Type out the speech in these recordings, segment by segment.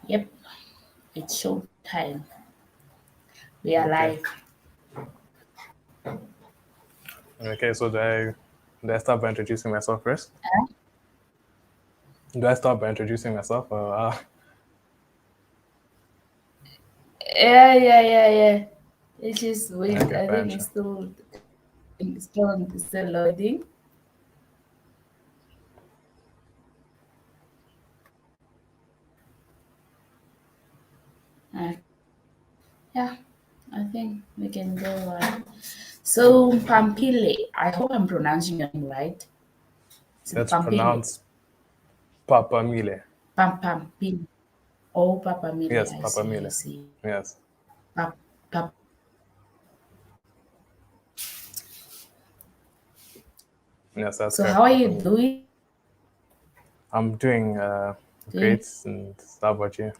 Yep, it's showtime. We are Okay. live. Okay, so do I start by introducing myself first? Huh? Do I start by introducing myself? Yeah. It's just wait. Okay, I fine, think sure. it's still loading. Uh, yeah, I think we can go on. So Pampile, I hope I'm pronouncing your name right. Is it That's Pampile? pronounced Papa Mile. Pampile. Oh, Papamile. Yes, I Papa see. I Mile. see. Yes, Pap, pap. yes, that's So how correct, are Papa you Mile. doing? I'm doing Doing, great, and how about you?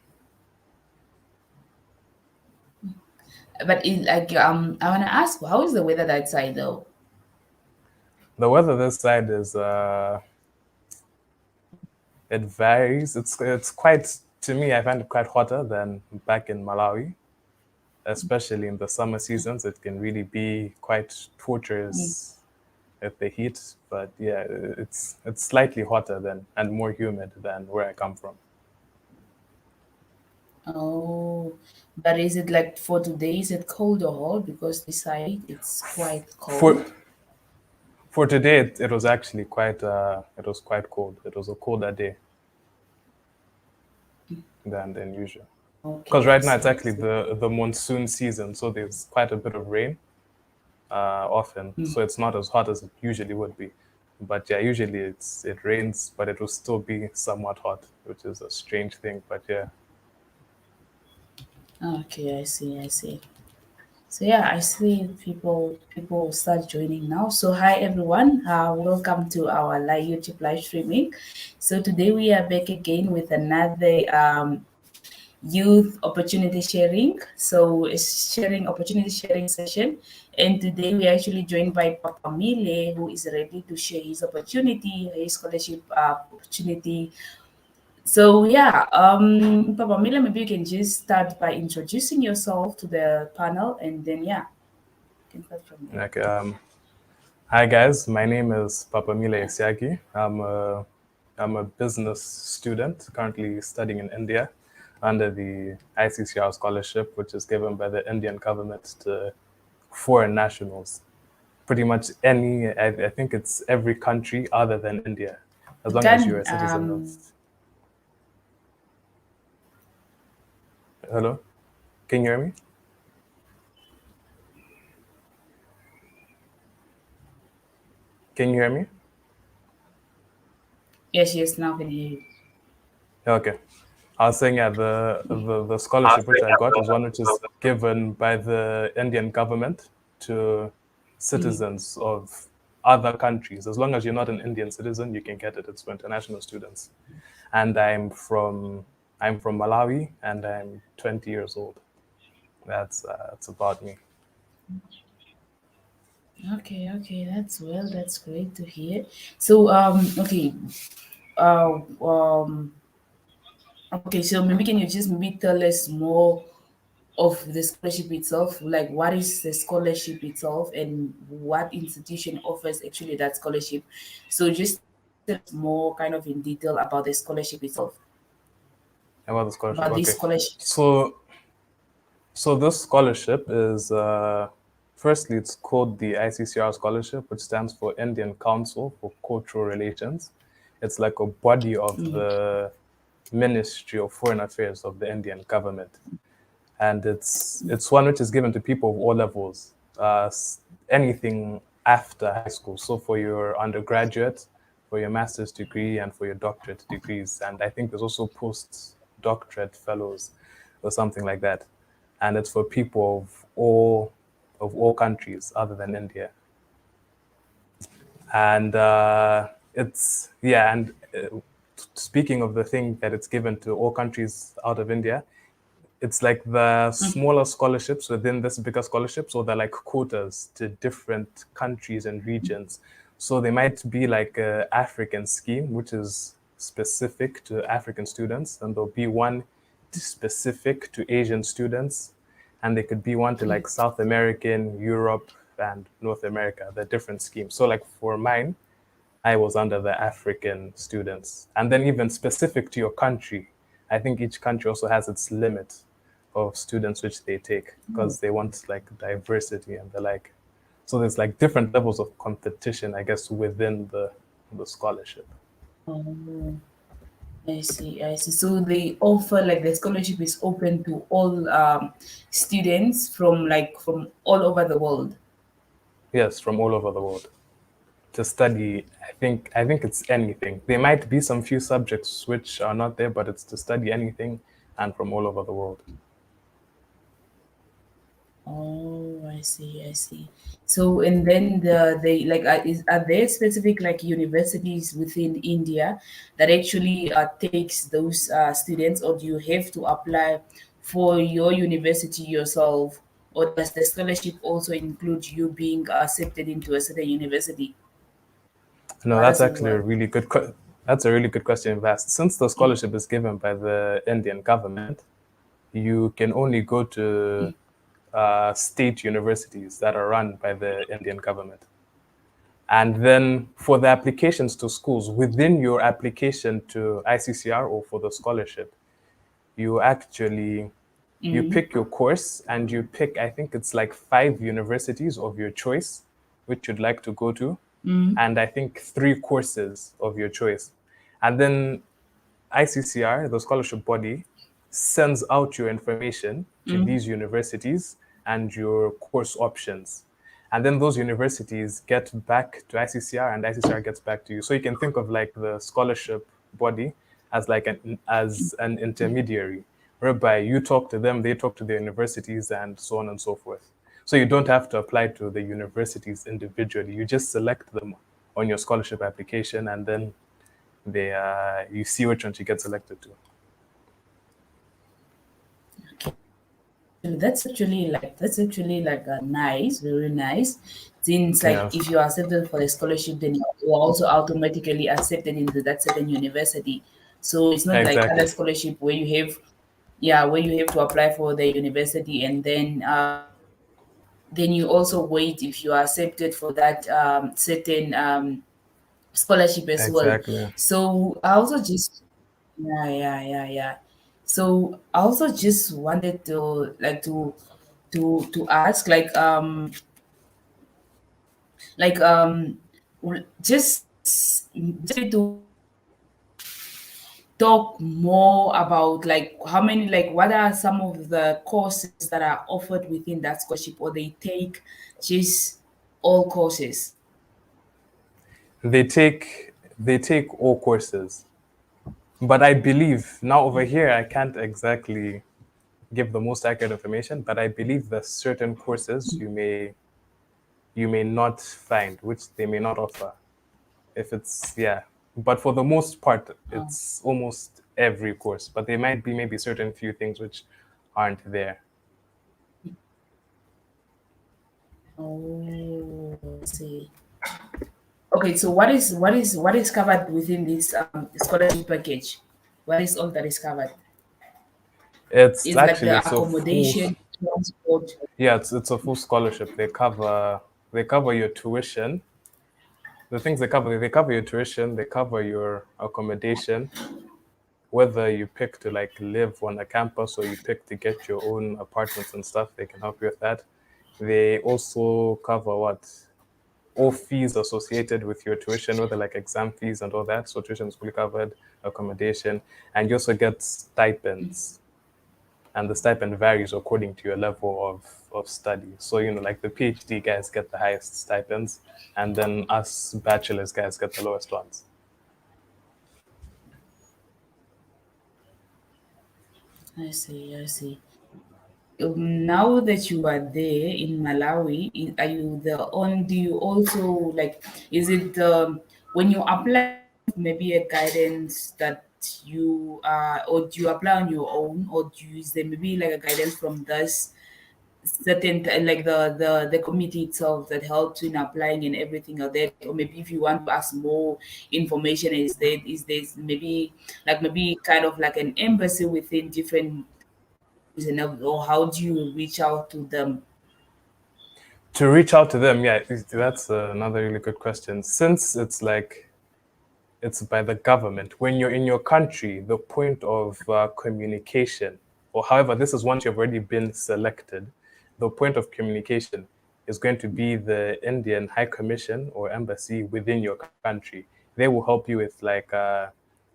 but I wanna ask, how is the weather that side though? The weather this side is it varies. It's quite, to me, I find it quite hotter than back in Malawi, especially in the summer seasons. It can really be quite Mm. torturous at the heat, but yeah, it's slightly hotter than and more humid than where I come from. Oh, but is it like for today? Is it cold or hot? Because this side it's quite For cold. for today, it was actually quite cold. It was a colder day than usual. Because Okay, I right now it's see. I actually see. the monsoon season, so there's quite a bit of rain often, Mm. so it's not as hot as it usually would be. But yeah, usually it rains, but it will still be somewhat hot, which is a strange thing. But yeah, Okay, I see. I see. So yeah, I see people start joining now. So hi everyone, welcome to our live YouTube live streaming. So today we are back again with another youth opportunity sharing. So it's sharing opportunity sharing session, and today we are actually joined by Papa Mile, who is ready to share his opportunity, his scholarship opportunity. So yeah, Papa Mile, maybe you can just start by introducing yourself to the panel, and then yeah, you can start from there. like hi guys, my name is Papamile Isiaki. I'm a business student currently studying in India under the ICCR scholarship, which is given by the Indian government to foreign nationals. Pretty much I think it's every country other than India, as long as you're Can a citizen of. Hello, can you hear me? Can you hear me? yes, now can hear you. Okay. I was saying, yeah, the scholarship which I got is one which is given by the Indian government to Mm. citizens of other countries. As long as you're not an Indian citizen, you can get it. It's for international students. And I'm from Malawi, and I'm 20 years old. That's about me. Okay, that's great to hear. So okay, uh, um, okay, so maybe can you just maybe tell us more of the scholarship itself? Like, what is the scholarship itself, and what institution offers actually that scholarship? So just tell us more kind of in detail about the scholarship itself, About the scholarship, about this okay. scholarship. So this scholarship is, firstly, it's called the ICCR scholarship, which stands for Indian Council for Cultural Relations. It's like a body of the Ministry of Foreign Affairs of the Indian government, and it's one which is given to people of all levels, anything after high school. So for your undergraduate, for your master's degree, and for your doctorate degrees, and I think there's also postdoctorate fellows or something like that, and it's for people of all countries other than India. And it's yeah and speaking of the thing that it's given to all countries out of India, it's like the smaller scholarships within this bigger scholarship. So they're like quotas to different countries and regions. So they might be like a African scheme, which is specific to African students, and there'll be one specific to Asian students, and they could be one to like South American, Europe, and North America. They're different schemes. So like for mine, I was under the African students. And then even specific to your country, I think each country also has its limit of students which they take because they want like diversity and the like. So there's like different levels of competition, I guess, within the scholarship. Oh, I see, I see. So they offer like the scholarship is open to all students from all over the world. Yes, from all over the world to study. I think it's anything. There might be some few subjects which are not there, but it's to study anything and from all over the world. Oh, I see, I see. So, and then they like are there specific like universities within India that actually takes those students, or do you have to apply for your university yourself, or does the scholarship also include you being accepted into a certain university? No, How that's does it actually a work? really good. That's a really good question, Vast. Since the scholarship is given by the Indian government, you can only go to state universities that are run by the Indian government. And then for the applications to schools, within your application to ICCR or for the scholarship, you actually you Mm-hmm. pick your course and you pick, I think it's like 5 universities of your choice which you'd like to go to, Mm-hmm. and I think 3 courses of your choice. And then ICCR, the scholarship body, sends out your information to Mm-hmm. these universities and your course options. And then those universities get back to ICCR and ICCR gets back to you. So you can think of like the scholarship body as like an intermediary, whereby you talk to them, they talk to the universities, and so on and so forth. So you don't have to apply to the universities individually. You just select them on your scholarship application, and then they you see which ones you get selected to. That's actually like nice, very nice. Since like Yes, if you are accepted for the scholarship, then you're also automatically accepted into that certain university. So it's not like other exactly, scholarship where you have, yeah, where you have to apply for the university and then you also wait if you are accepted for that certain scholarship as well. exactly. So I also just yeah. So I also just wanted to like to ask just to talk more about like how many like what are some of the courses that are offered within that scholarship, or they take just all courses. They take all courses, but I believe now over here I can't exactly give the most accurate information, but I believe that certain courses you may not find, which they may not offer. If it's yeah, but for the most part, Oh, it's almost every course. But there might be maybe certain few things which aren't there. oh, I see. Okay, so what is covered within this scholarship package? What is all that is covered? It's Is like actually the it's a full accommodation, transport. yeah, it's a full scholarship. They cover your tuition. The things they cover your tuition, they cover your accommodation, whether you pick to like live on a campus or you pick to get your own apartments and stuff, they can help you with that. They also cover what all fees associated with your tuition, whether like exam fees and all that. So tuition is fully covered, accommodation, and you also get stipends. And the stipend varies according to your level of study. So, like the PhD guys get the highest stipends, and then us bachelors guys get the lowest ones. I see, I see. Now that you are there in Malawi, are you the on? Do you also like? Is it when you apply maybe a guidance that or do you apply on your own, or do you use there maybe like a guidance from this like the committee itself that helps in applying and everything like that, or maybe if you want to ask more information, is there maybe kind of like an embassy within different countries, or how do you reach out to them? To reach out to them, yeah, that's another really good question. Since it's by the government. When you're in your country, the point of communication, or however, this is once you've already been selected, the point of communication is going to be the Indian High Commission or embassy within your country. They will help you with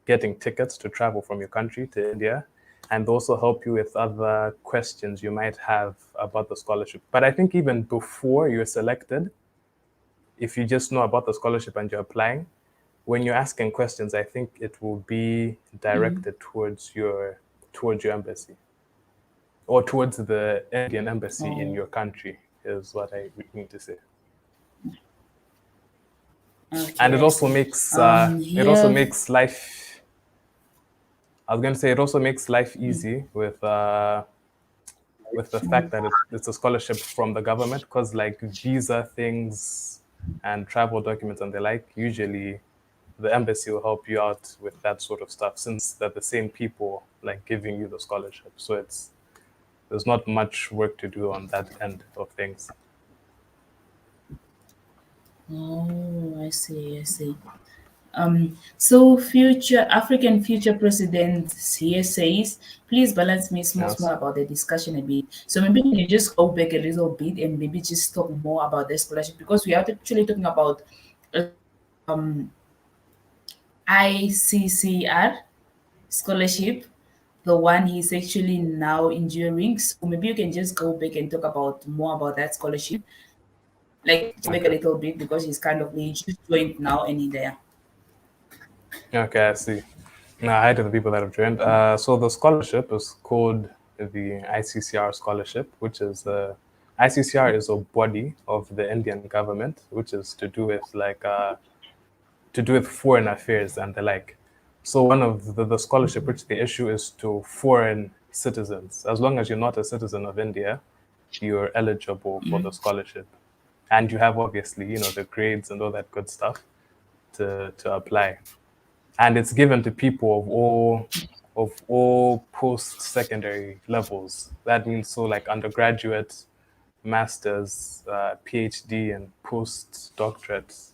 getting tickets to travel from your country to India, and also help you with other questions you might have about the scholarship. But I think even before you're selected, if you just know about the scholarship and you're applying, when you're asking questions, I think it will be directed towards your embassy or towards the Indian embassy in Oh, your country is what I mean to say. And okay, it I also see. makes it also Here. makes life. I was going to say it also makes life easy with the fact that it's a scholarship from the government, because like visa things and travel documents and the like, usually the embassy will help you out with that sort of stuff since they're the same people like giving you the scholarship. So there's not much work to do on that end of things. Oh, I see, I see. So future African future president here says, please balance me small Yes. about the discussion a bit. So maybe can you just go back a little bit and maybe just talk more about the scholarship, because we are actually talking about um ICCR scholarship, the one he's actually now enduring. So maybe you can just go back and talk about more about that scholarship, like to back a Okay. little bit, because he just joined now and in there. Okay, I see. Now, hi to the people that have joined. So the scholarship is called the ICCR scholarship, which is ICCR is a body of the Indian government, which is to do with foreign affairs and the like. So one of the scholarship which they issue is to foreign citizens. As long as you're not a citizen of India, you're eligible for the scholarship, and you have obviously the grades and all that good stuff to apply. And it's given to people of all post-secondary levels. That means so like undergraduate, masters, PhD, and postdoctorate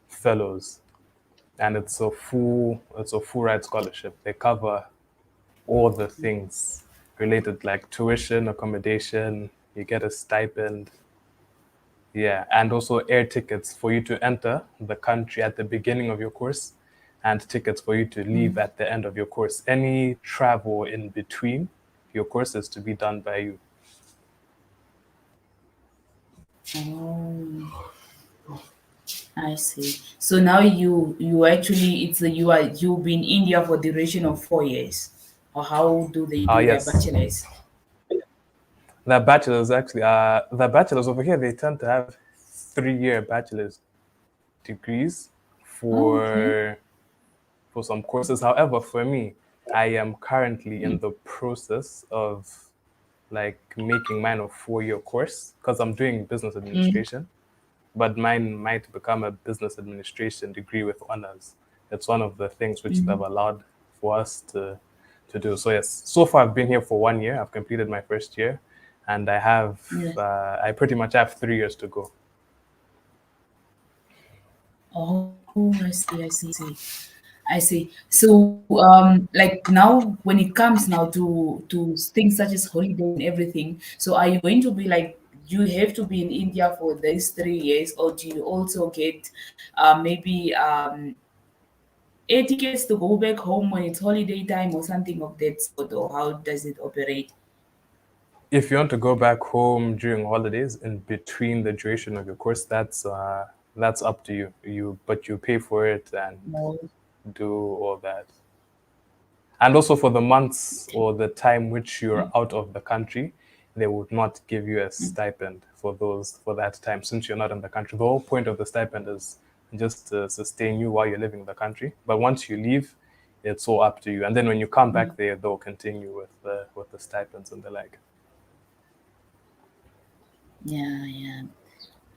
fellows. And it's a full ride scholarship. They cover all the things related like tuition, accommodation, you get a stipend, yeah, and also air tickets for you to enter the country at the beginning of your course and tickets for you to leave at the end of your course. Any travel in between your course is to be done by you. Oh, I see. So now you actually you've been in India for duration of 4 years, or how do they do their Yes, bachelors? the bachelors over here, they tend to have 3-year bachelor's degrees Oh, okay. for some courses. However, for me, I am currently in the process of like making mine a 4-year course because I'm doing business administration, but mine might become a business administration degree with honors. It's one of the things which they've allowed for us to do. So yes, so far I've been here for 1 year. I've completed my first year, and Yeah. I pretty much have 3 years to go. Oh, I see. I see. I see. So, like now, when it comes now to things such as holiday and everything, so are you going to be like you have to be in India for these 3 years, or do you also get maybe air tickets to go back home when it's holiday time or something of that sort, or how does it operate? If you want to go back home during holidays in between the duration of your course, that's up to you. But you pay for it and No. do all that. And also for the months or the time which you're out of the country, they would not give you a stipend for that time since you're not in the country. The whole point of the stipend is just to sustain you while you're living in the country. But once you leave, it's all up to you. And then when you come back there, they'll continue with the stipends and the like. Yeah, yeah.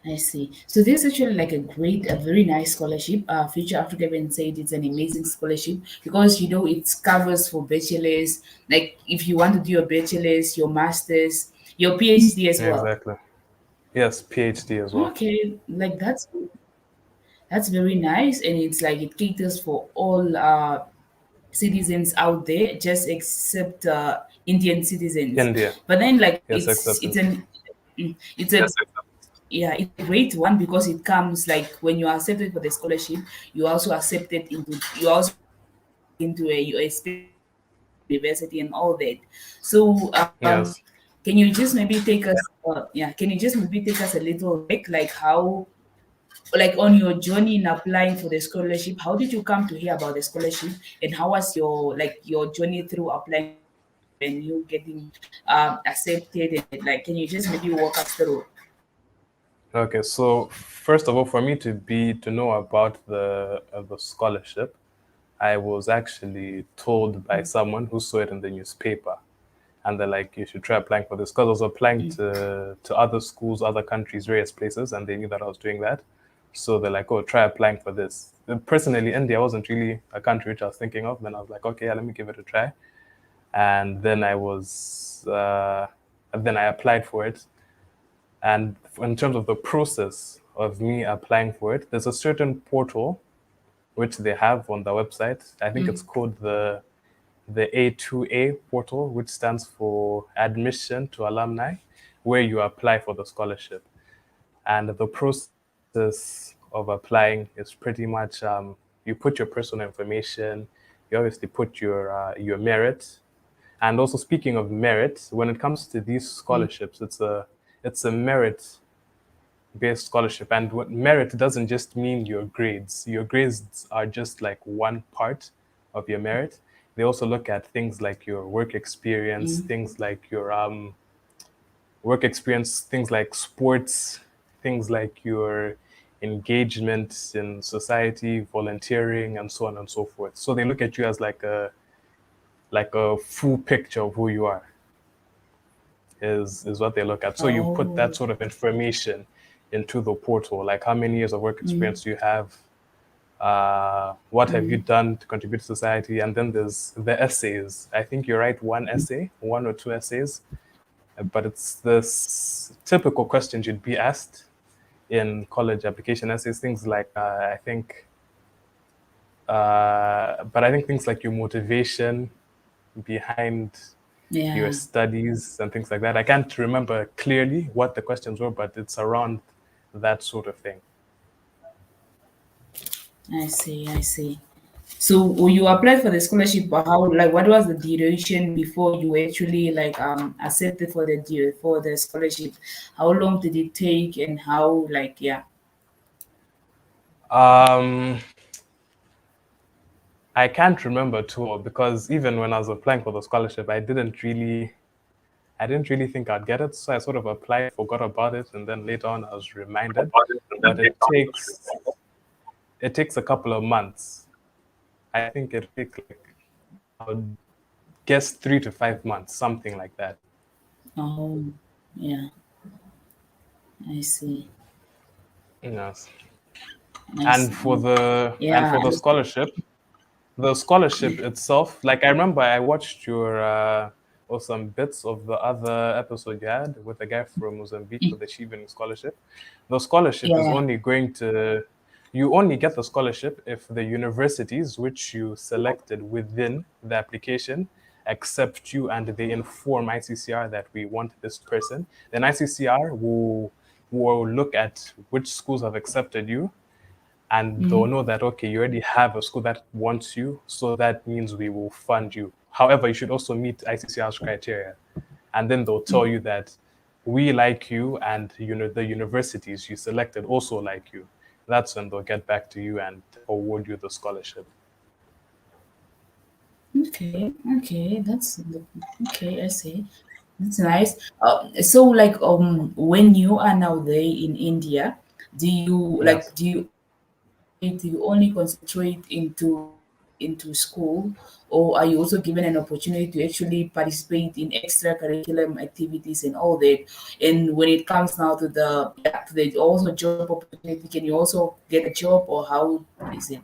I see. So this is actually like a very nice scholarship. Future Africa even said it's an amazing scholarship because it covers for bachelors. Like if you want to do your bachelors, your masters, your PhD as Yeah, well. exactly. Yes, PhD as well. Okay, like that's very nice, and it's like it caters for all citizens out there, just except Indian citizens. India. But then like Yes, except it's India. an it's a yeah, it's a great one because it comes like when you are accepted for the scholarship, you also accepted into a specific university and all that. So Yes. can you just maybe take us can you just maybe take us a little back, like how, like on your journey in applying for the scholarship, how did you come to hear about the scholarship, and how was your journey through applying for the scholarship and you getting accepted, and like can you just maybe walk us through? Okay, so first of all, for me to know about the scholarship, I was actually told by someone who saw it in the newspaper, and they're like, "You should try applying for this." Because I was applying to other schools, other countries, various places, and they knew that I was doing that, so they're like, "Oh, try applying for this." Personally, India wasn't really a country which I was thinking of. Then I was like, "Okay, yeah, let me give it a try," and then I applied for it. And in terms of the process of me applying for it, there's a certain portal which they have on the website. I think it's called the A2A portal, which stands for Admission to Alumni, where you apply for the scholarship. And the process of applying is pretty much you put your personal information, you obviously put your merit, and also speaking of merit, when it comes to these scholarships, it's a merit based scholarship. And what merit doesn't just mean your grades. Your grades are just like one part of your merit. They also look at things like your work experience, things like your work experience, things like sports, things like your engagement in society, volunteering, and so on and so forth. So they look at you as like a full picture of who you are is what they look at. So you put that Oh. sort of information into the portal, like how many years of work experience do you have, what have you done to contribute to society, and then there's the essays. I think you write one essay, one or two essays, but it's this typical questions you'd be asked in college application essays, things like but I think things like your motivation behind your Yeah, studies and things like that. I can't remember clearly what the questions were, but it's around that sort of thing. I see, I see. So when you applied for the scholarship, but how, like what was the duration before you actually like accepted for for the scholarship? How long did it take, and how, like, yeah. Um, I can't remember too well because even when I was applying for the scholarship, I didn't really think I'd get it. So I sort of applied, forgot about it, and then later on I was reminded. But it takes a couple of months. I think it takes like, I would guess 3 to 5 months, something like that. Oh, yeah, I see. Yes. I And see. for the and Yeah, for the scholarship, the scholarship itself, like I remember I watched your or some bits of the other episode you had with a guy from Mozambique with achieving scholarship. The scholarship is yeah. only going to you only get the scholarship if the universities which you selected within the application accept you and they inform ICCR that we want this person. Then ICCR will look at which schools have accepted you, and they'll know that okay, you already have a school that wants you, so that means we will fund you. However, you should also meet ICCR's criteria, and then they'll tell you that we like you, and the universities you selected also like you. That's when they'll get back to you and award you the scholarship. Okay, okay, okay. I see. That's nice. So like when you are now there in India, do you Yes. only concentrate into into school, or are you also given an opportunity to actually participate in extra curriculum activities and all that? And when it comes now to the to the also job opportunity, can you also get a job, or how is it?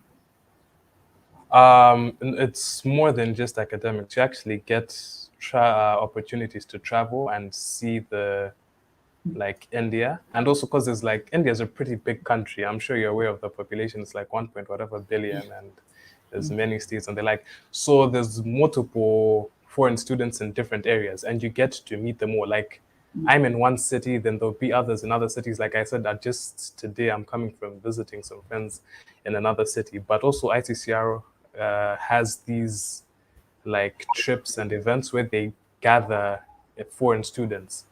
It's more than just academics. You actually get opportunities to travel and see the like India, and also because there's like India is a pretty big country. I'm sure you're aware of the population. It's like 1 point whatever billion, and there's many states, and they like so there's multiple foreign students in different areas, and you get to meet them all. Like I'm in one city, then there'll be others in other cities. Like I said, that just today I'm coming from visiting some friends in another city, but also ICCR has these like trips and events where they gather foreign students,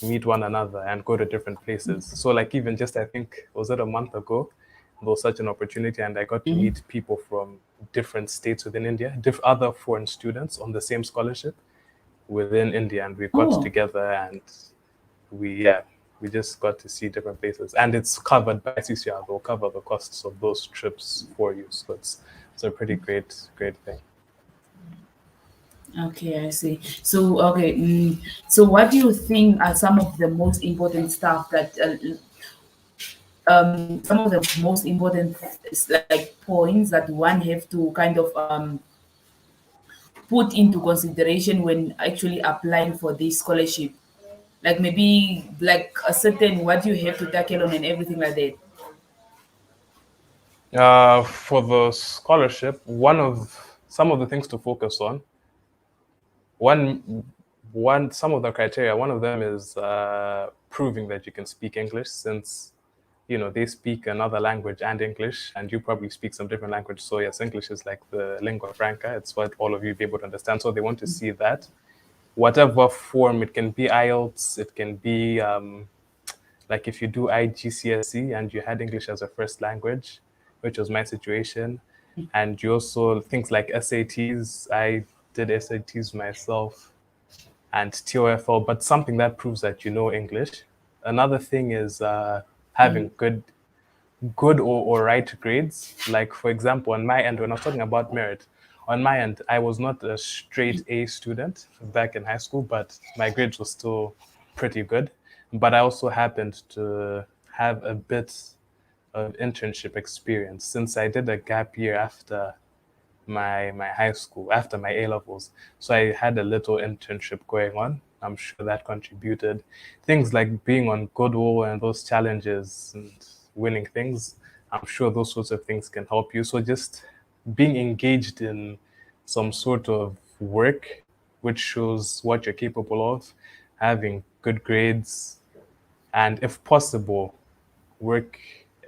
meet one another, and go to different places. So, like, even just I think, was it a month ago? There was such an opportunity, and I got to Mm-hmm. meet people from different states within India, other foreign students on the same scholarship within India, and we got Oh, together and yeah, we just got to see different places, and it's covered by CCR. They'll cover the costs of those trips for you, so it's a pretty great thing. okay, I see. So, okay, so what do you think are some of the most important stuff that some of the most important like points that one have to kind of put into consideration when actually applying for this scholarship? Like maybe like a certain what you have to tackle on and everything like that. For the scholarship, one of some of the things to focus on, one some of the criteria, one of them is proving that you can speak English, since they speak another language and English, and you probably speak some different language. So yes, English is like the lingua franca. It's what all of you be able to understand. So they want to see that, whatever form it can be, IELTS, it can be like if you do IGCSE and you had English as a first language, which was my situation, and you also things like SATs. I did SATs myself and TOEFL, but something that proves that you know English. Another thing is having good or right grades. Like for example, on my end, when I was talking about merit, on my end, I was not a straight A student back in high school, but my grades were still pretty good. But I also happened to have a bit of internship experience since I did a gap year after my high school, after my A levels. So I had a little internship going on. I'm sure that contributed. Things like being on Goodwill and those challenges and winning things. I'm sure those sorts of things can help you. So just being engaged in some sort of work which shows what you're capable of, having good grades, and if possible, work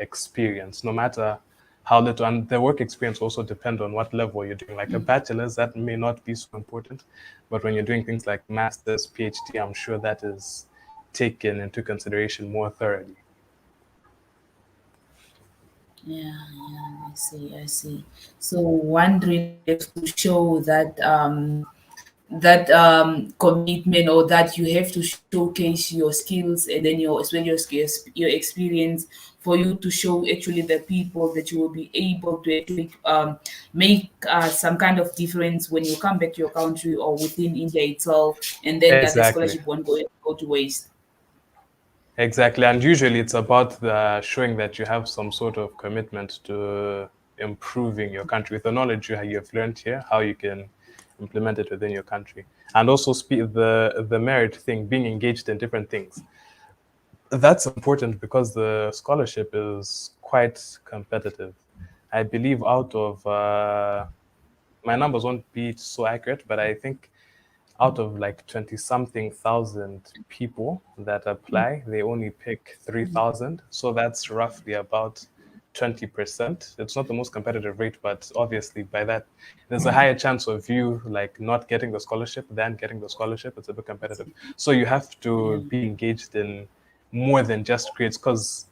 experience, no matter how little. And the work experience also depend on what level you're doing. Like a bachelor's, that may not be so important, but when you're doing things like masters, PhD, I'm sure that is taken into consideration more thoroughly. Yeah, yeah, I see, I see. So one really has to show that commitment, or that you have to showcase your skills and then your as well your skills, your experience, for you to show actually the people that you will be able to actually make some kind of difference when you come back to your country or within India itself, and then that the Exactly. scholarship won't go to waste. Exactly. And usually it's about the showing that you have some sort of commitment to improving your country with the knowledge you have learned here, how you can implement it within your country. And also the merit thing, being engaged in different things. That's important because the scholarship is quite competitive. I believe out of my numbers won't be so accurate, but I think out of like 20 something thousand people that apply, they only pick 3,000. So that's roughly about 20%. It's not the most competitive rate, but obviously by that, there's a higher chance of you like not getting the scholarship than getting the scholarship. It's a bit competitive. So you have Yeah. to be engaged in more than just grades, because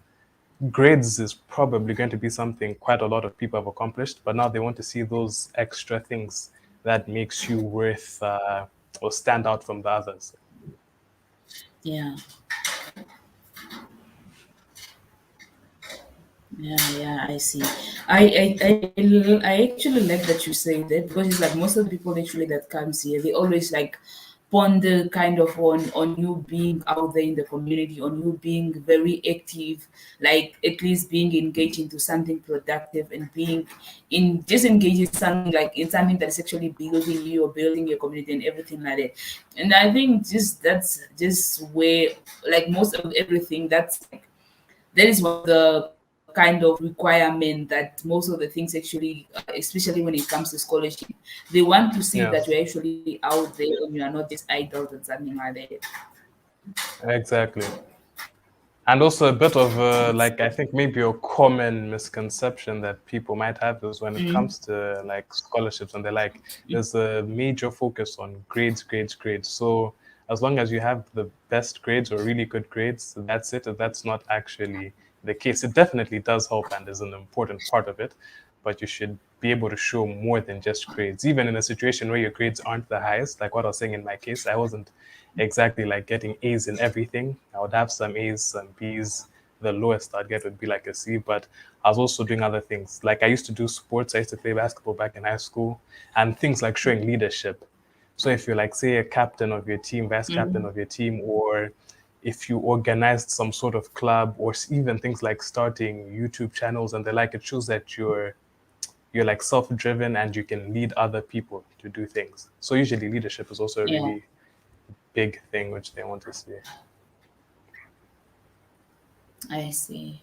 grades is probably going to be something quite a lot of people have accomplished, but now they want to see those extra things that makes you worth or stand out from the others. Yeah. Yeah, yeah, I see. I actually like that you say that, because it's like most of the people actually that comes here, they always like ponder kind of on you being out there in the community, on you being very active, like at least being engaged into something productive and being in just engaged in something like in something that is actually building you or building your community and everything like that. And I think just that's just where like most of everything that's like that is one of the kind of requirement that most of the things actually, especially when it comes to scholarship, they want to see that you're Yes, actually out there and you are not just idle and something like that. exactly. And also a bit of It's, like I think maybe a common misconception that people might have is when it comes to like scholarships and the like, there's a major focus on grades, grades, grades. So as long as you have the best grades or really good grades, that's it. That's not actually the case. It definitely does help and is an important part of it, but you should be able to show more than just grades. Even in a situation where your grades aren't the highest, like what I was saying in my case, I wasn't exactly like getting A's in everything. I would have some A's, some B's. The lowest I'd get would be like a C, but I was also doing other things. Like I used to do sports. I used to play basketball back in high school, and things like showing leadership. So if you're like, say, a captain of your team, vice captain of your team, or if you organized some sort of club, or even things like starting YouTube channels and the like, it shows that you're like self-driven and you can lead other people to do things. So usually leadership is also a yeah, really big thing which they want to see. I see.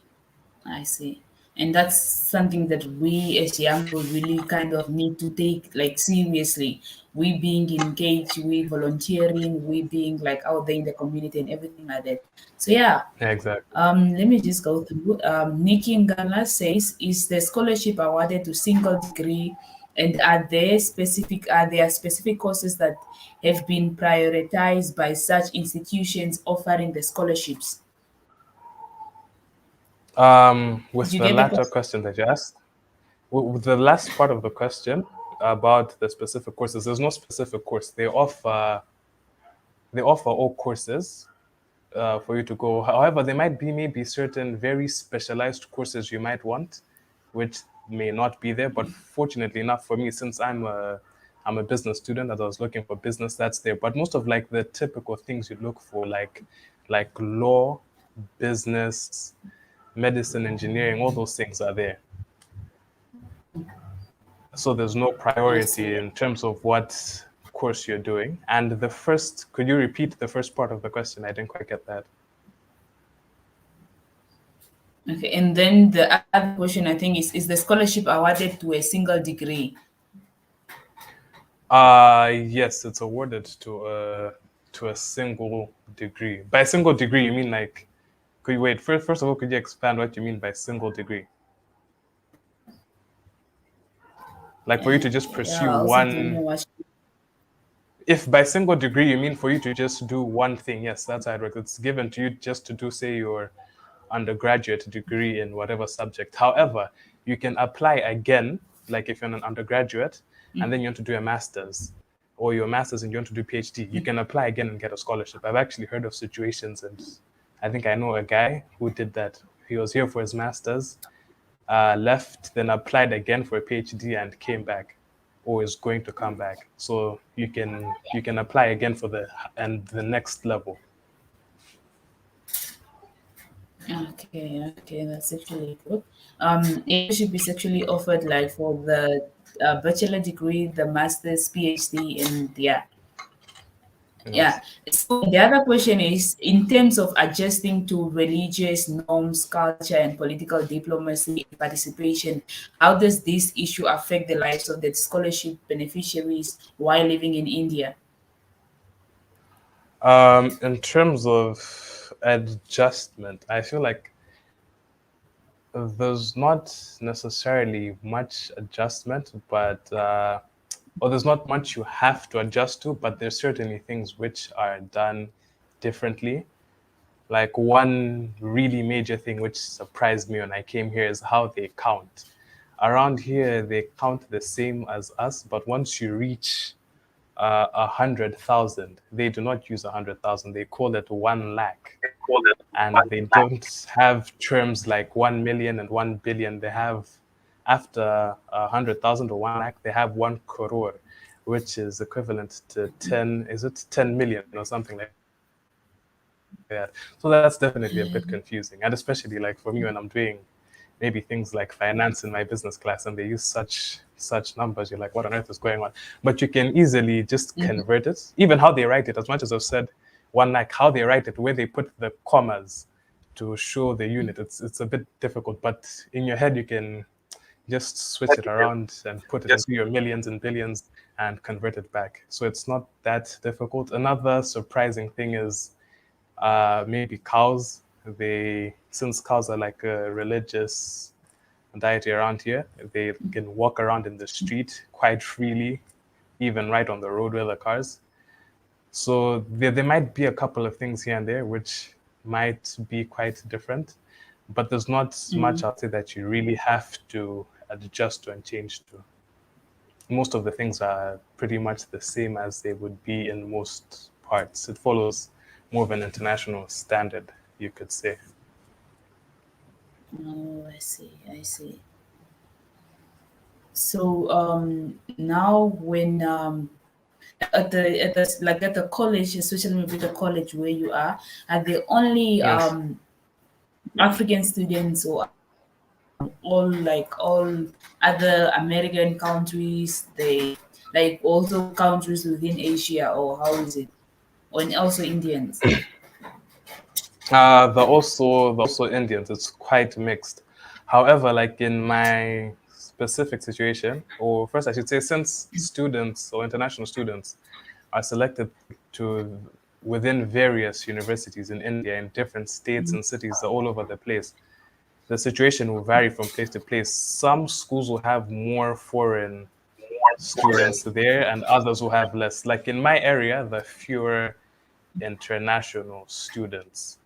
I see. And that's something that we as young people really kind of need to take like seriously. We being engaged, we volunteering, we being like out there in the community and everything like that. So yeah, Exactly. let me just go through. Nikki Ngala says, "Is the scholarship awarded to single degree, and are there specific courses that have been prioritized by such institutions offering the scholarships?" Did With you the get the latter question? question that you asked, with the last part of the question about the specific courses, there's no specific course. They offer all courses for you to go. However, there might be maybe certain very specialized courses you might want, which may not be there. But fortunately enough for me, since I'm a business student, as I was looking for business, that's there. But most of like the typical things you look for, like law, business, medicine, engineering, all those things are there. So there's no I priority see. in terms of what course you're doing. And the first, could you repeat the first part of the question? I didn't quite get that. Okay, and then the other question I think is the scholarship awarded to a single degree? Yes, it's awarded to a single degree. By single degree, you mean like? Could you wait? First of all, could you expand what you mean by single degree? Like for you to just Yeah, pursue I also don't know one. what. If by single degree you mean for you to just do one thing, yes, that's how it works. It's given to you just to do, say, your undergraduate degree in whatever subject. However, you can apply again, like if you're an undergraduate and then you want to do a master's, or your master's and you want to do PhD, you can apply again and get a scholarship. I've actually heard of situations, and I think I know a guy who did that. He was here for his master's, left, then applied again for a PhD and came back, or is going to come back. So you can apply again for the next level. Okay, that's actually good. Internship is actually offered like for the bachelor degree, the master's, PhD, and yeah, yeah. Yes. So the other question is, in terms of adjusting to religious norms, culture, and political diplomacy and participation, how does this issue affect the lives of the scholarship beneficiaries while living in India? In terms of adjustment, I feel like there's not necessarily much adjustment, but or there's not much you have to adjust to, but there's certainly things which are done differently. Like one really major thing which surprised me when I came here is how they count. Around here, they count the same as us, but once you reach 100,000. They do not use 100,000. They call it 1 lakh, and they don't have terms like 1 million and 1 billion. They have after 100,000 or 1 lakh, they have 1 crore, which is equivalent to 10. Is it 10 million or something like that? So that's definitely a bit confusing, and especially like for me when I'm doing maybe things like finance in my business class, and they use such numbers. You're like, what on earth is going on? But you can easily just convert it. Even how they write it, as much as I've said 1 lakh, how they write it, where they put the commas to show the unit, it's a bit difficult. But in your head, you can just switch it around and put it into your millions and billions and convert it back. So it's not that difficult. Another surprising thing is maybe cows. Since cows are like a religious deity around here, they can walk around in the street quite freely, even right on the road with the cars. So there might be a couple of things here and there which might be quite different, but there's not much out there that you really have to adjust to and change to. Most of the things are pretty much the same as they would be in most parts. It follows more of an international standard, you could say. Oh, I see. I see. So now when at the college, especially maybe the college where you are they only Yes. African students, or all other American countries, they like also countries within Asia, or how is it? Or also Indians? The also Indians. It's quite mixed. However, like in my specific situation, or first I should say, since students or international students are selected to within various universities in India in different states and cities all over the place, the situation will vary from place to place. Some schools will have more foreign students there, and others will have less. Like in my area, the fewer international students.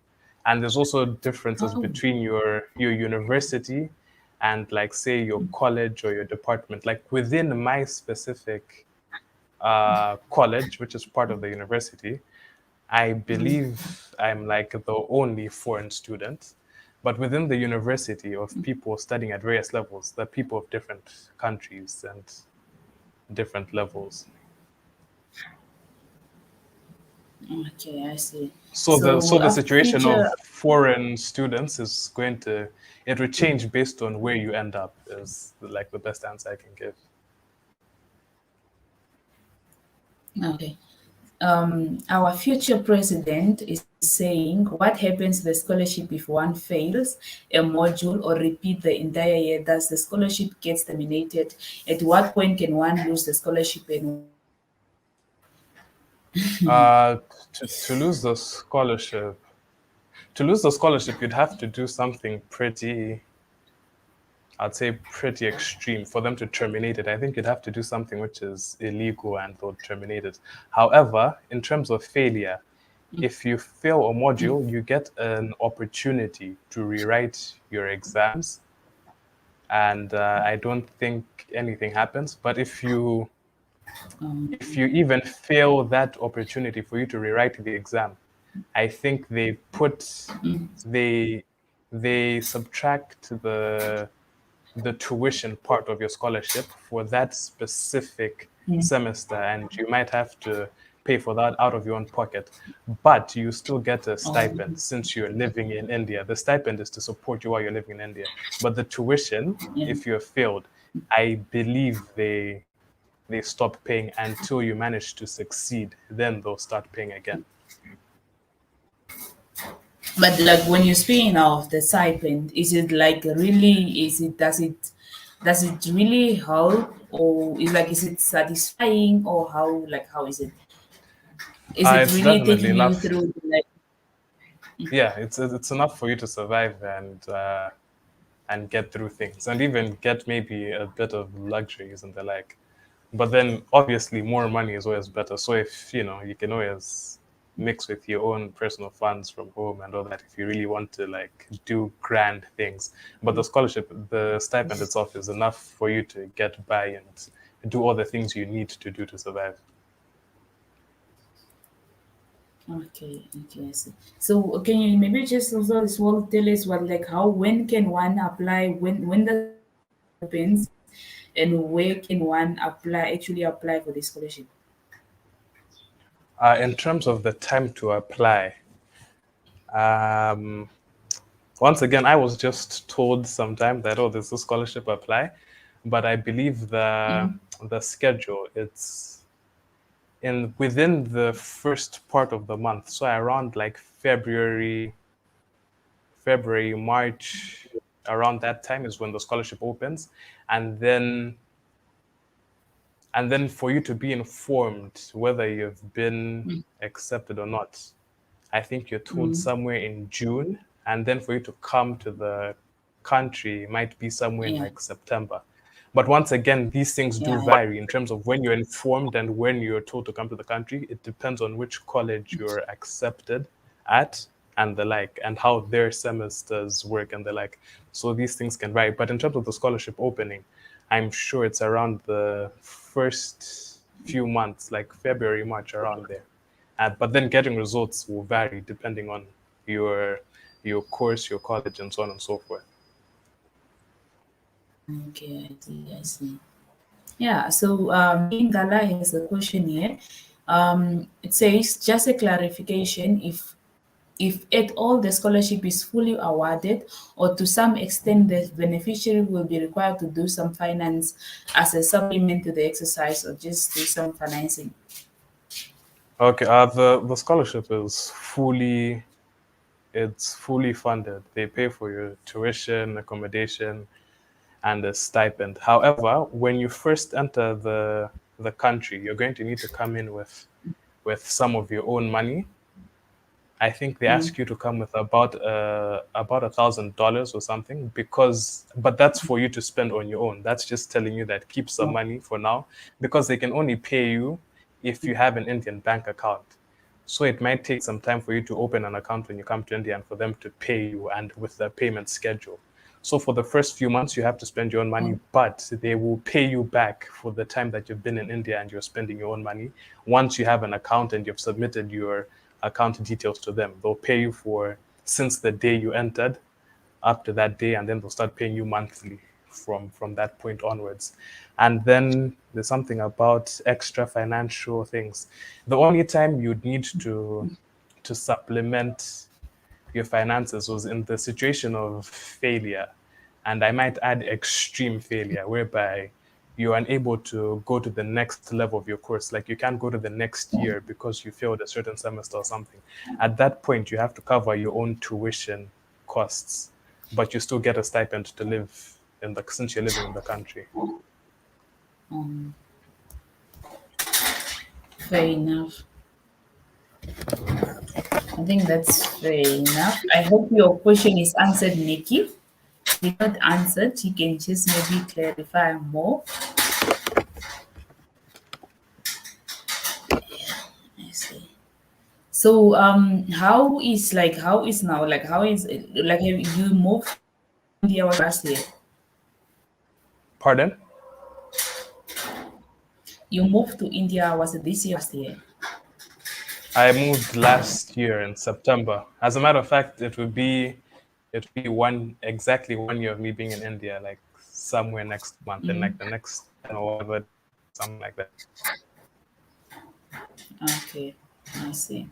And there's also differences Oh, between your university and like say your college or your department. Like within my specific college, which is part of the university, I believe I'm like the only foreign student. But within the university of people studying at various levels, there are people of different countries and different levels. okay, I see. So the So so the a situation of future. foreign students is going to it will change based on where you end up is like the best answer I can give. Okay. Our future president is saying, what happens to the scholarship if one fails a module or repeat the entire year? Thus, the scholarship gets terminated. At what point can one lose the scholarship and why? Uh, to lose the scholarship, you'd have to do something pretty, I'd say pretty extreme for them to terminate it. I think you'd have to do something which is illegal and they'll terminate it. However, in terms of failure, if you fail a module, you get an opportunity to rewrite your exams, and I don't think anything happens. But if you even fail that opportunity for you to rewrite the exam, I think they they subtract the tuition part of your scholarship for that specific semester, and you might have to pay for that out of your own pocket. But you still get a stipend since you're living in India. The stipend is to support you while you're living in India. But the tuition, Yeah. if you're failed, I believe they stop paying until you manage to succeed. Then they'll start paying again. But like when you're speaking of the stipend, is it like really? Does it really help, or is it satisfying, or how is it? Is it It's really definitely taking you enough. through like? Yeah, it's enough for you to survive and get through things and even get maybe a bit of luxuries and the like. But then obviously more money is always better. So if you can always mix with your own personal funds from home and all that if you really want to like do grand things. But the stipend itself is enough for you to get by and do all the things you need to do to survive. Okay, okay, I see. So can you maybe just also as well tell us what like how when can one apply, when the scholarship opens, and where can one actually apply for the scholarship? In terms of the time to apply, um, once again, I was just told sometime that, oh, there's a scholarship apply, but I believe the schedule, it's in within the first part of the month, so around like February, March, around that time is when the scholarship opens, and then for you to be informed whether you've been accepted or not, I think you're told Mm, somewhere in June, and then for you to come to the country might be somewhere in yeah, like September. But once again, these things do yeah, vary in terms of when you're informed and when you're told to come to the country. It depends on which college you're accepted at and the like, and how their semesters work and the like. So these things can vary. But in terms of the scholarship opening, I'm sure it's around the first few months, like February, March, around there. But then getting results will vary depending on your your course, your college, and so on and so forth. okay, I see, I see. Yeah, so me Gala has a question here. It says just a clarification if at all the scholarship is fully awarded or to some extent the beneficiary will be required to do some finance as a supplement to the exercise or just do some financing. Okay, the scholarship is fully funded. They pay for your tuition, accommodation, and a stipend. However, when you first enter the country, you're going to need to come in with some of your own money. I think they Mm, ask you to come with about $1,000 or something, but that's for you to spend on your own. That's just telling you that keep some oh, money for now, because they can only pay you if you have an Indian bank account. So it might take some time for you to open an account when you come to India and for them to pay you and with the payment schedule. So for the first few months, you have to spend your own money, oh, but they will pay you back for the time that you've been in India and you're spending your own money. Once you have an account and you've submitted your account details to them, they'll pay you for since the day you entered up to that day, and then they'll start paying you monthly from that point onwards. And then there's something about extra financial things. The only time you'd need to supplement your finances was in the situation of failure. And I might add extreme failure, whereby you're unable to go to the next level of your course. Like you can't go to the next year because you failed a certain semester or something. At that point, you have to cover your own tuition costs, but you still get a stipend to live since you're living in the country. um, fair enough. I think that's fair enough. I hope your question is answered, Nikki. If not answered, you can just maybe clarify more. I see. So how is now like how is it like have you moved to India was last year? Pardon? You moved to India was it this year last year? I moved last year in September. As a matter of fact, it would be exactly 1 year of me being in India, like somewhere next month, in like the next 10 or whatever, something like that. Okay, I see.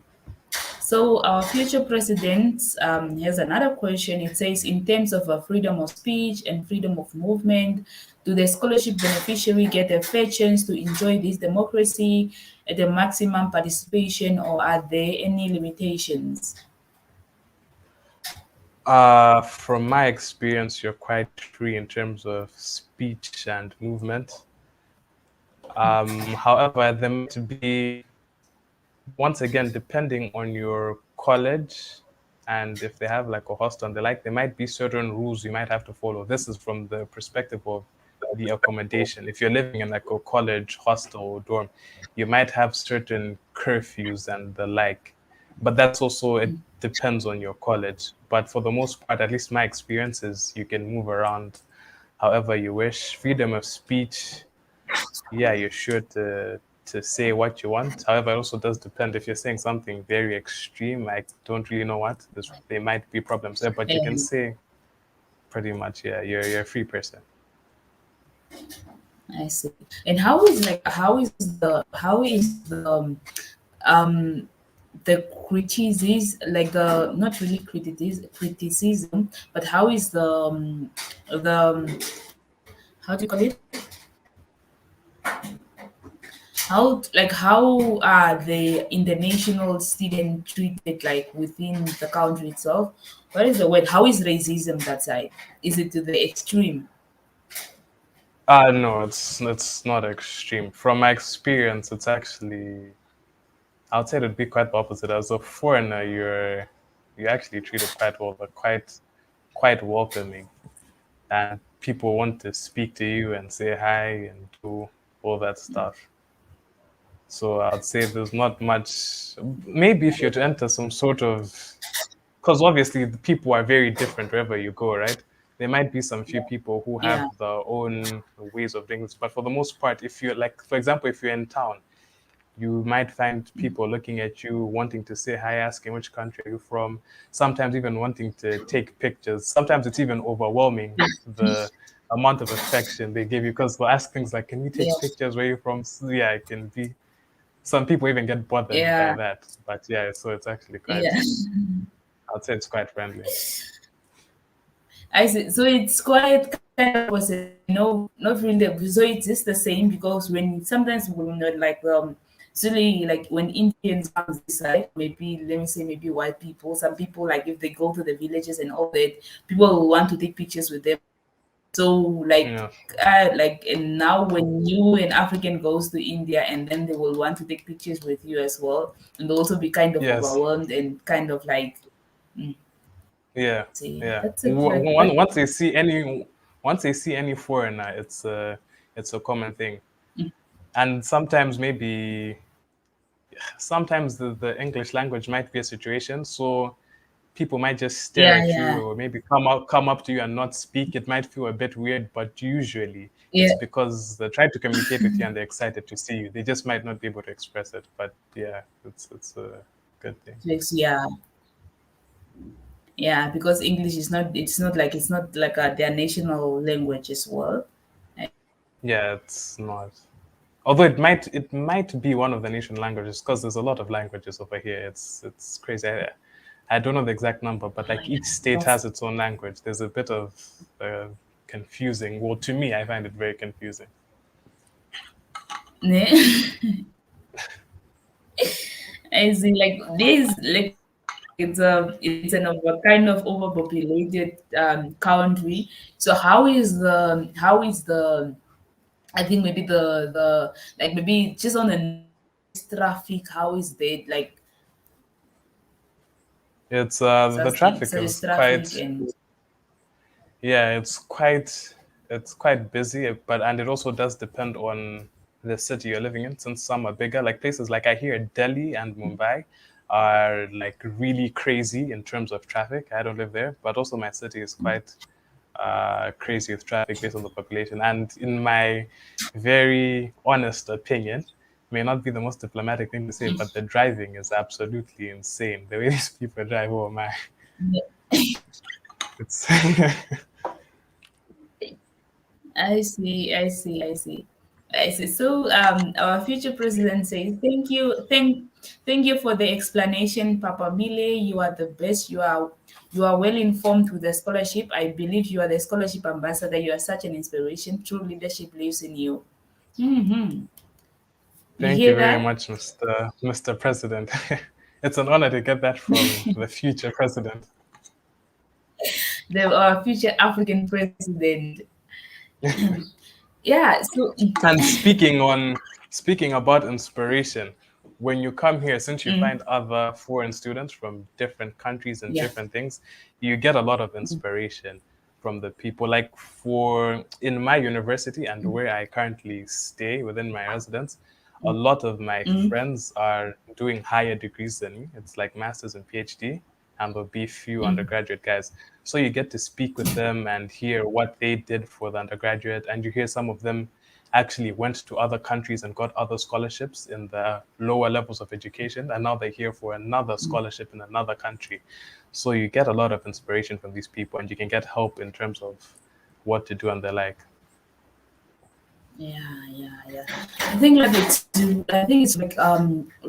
So our future president has another question. It says, in terms of freedom of speech and freedom of movement, do the scholarship beneficiary get a fair chance to enjoy this democracy at the maximum participation, or are there any limitations? From my experience, you're quite free in terms of speech and movement. However, there might be, once again, depending on your college and if they have like a hostel and the like, there might be certain rules you might have to follow. This is from the perspective of the accommodation. If you're living in like a college hostel or dorm, you might have certain curfews and the like. But that's also, it depends on your college. But for the most part, at least my experience is you can move around however you wish. Freedom of speech, yeah, you're sure to. to say what you want. However, it also does depend. If you're saying something very extreme, I don't really know what. There might be problems there, but you can And say pretty much, yeah, you're a free person. I see. And how is the criticism, like the not really criticism, but how is how do you call it? How are the international student treated, like within the country itself? What is the word? How is racism that side? Is it to the extreme? No, it's not extreme. From my experience, it's actually, I would say it'd be quite the opposite. As a foreigner, you're actually treated quite well, but quite welcoming, and people want to speak to you and say hi and do all that stuff. So I'd say there's not much. Maybe if you're to enter some sort of, because obviously the people are very different wherever you go, right? There might be some few people who have Yeah, their own ways of doing this, but for the most part, if you're like, for example, if you're in town, you might find people looking at you, wanting to say hi, asking which country are you from, sometimes even wanting to take pictures. Sometimes it's even overwhelming the amount of affection they give you because they'll ask things like, "Can we yeah, take pictures? Where are you from?" So, yeah, it can be. Some people even get bothered by yeah, that, but yeah, so it's actually quite. yeah. I'd say it's quite friendly. I see. So it's quite kind of opposite, not really. So it's just the same because when sometimes when like it's really like when Indians come this side, maybe let me say maybe white people, some people like if they go to the villages and all that, people will want to take pictures with them. So Yeah. like and now when you an African goes to India and then they will want to take pictures with you as well, and they'll also be kind of Yes. overwhelmed and kind of like Yeah. see Yeah. that's it like that. Once they see any foreigner, it's a common thing. And sometimes the English language might be a situation, so people might just stare Yeah, at you yeah, or maybe come up to you and not speak. It might feel a bit weird, but usually yeah. it's because they're trying to communicate with you and they're excited to see you. They just might not be able to express it, but yeah, it's a good thing. Yeah, yeah, because English is not, it's not like their national language as well. Yeah, it's not. Although it might be one of the nation languages because there's a lot of languages over here. It's crazy. I don't know the exact number, but like each state Yes. has its own language. There's a bit of confusing. Well, to me, I find it very confusing. Ne? I see, like this, like it's an over kind of overpopulated country. So how is the I think maybe the like maybe just on the traffic, how is that like It's the exhausting? traffic So it's is traffic quite. and Yeah, it's quite busy, but and it also does depend on the city you're living in. Since some are bigger, like places like I hear Delhi and Mumbai are like really crazy in terms of traffic. I don't live there, but also my city is quite crazy with traffic based on the population. And in my very honest opinion, may not be the most diplomatic thing to say, but the driving is absolutely insane. The way these people drive, oh my, it's I see. So, our future president says, "Thank you for the explanation, Papa Mile. You are the best. You are well informed with the scholarship. I believe you are the scholarship ambassador. You are such an inspiration. True leadership lives in you." Hmm. You Thank you hear very that? much, Mr. President. It's an honor to get that from the future president. The future African president. Yeah. So, And speaking about inspiration, when you come here, since you find other foreign students from different countries and yeah. different things, you get a lot of inspiration from the people. Like for in my university and where I currently stay within my residence, a lot of my friends are doing higher degrees than me. It's like masters and PhD, and there'll be few undergraduate guys. So you get to speak with them and hear what they did for the undergraduate, and you hear some of them actually went to other countries and got other scholarships in the lower levels of education, and now they're here for another scholarship in another country. So you get a lot of inspiration from these people, and you can get help in terms of what to do and the like. Yeah, yeah, yeah. I think it's like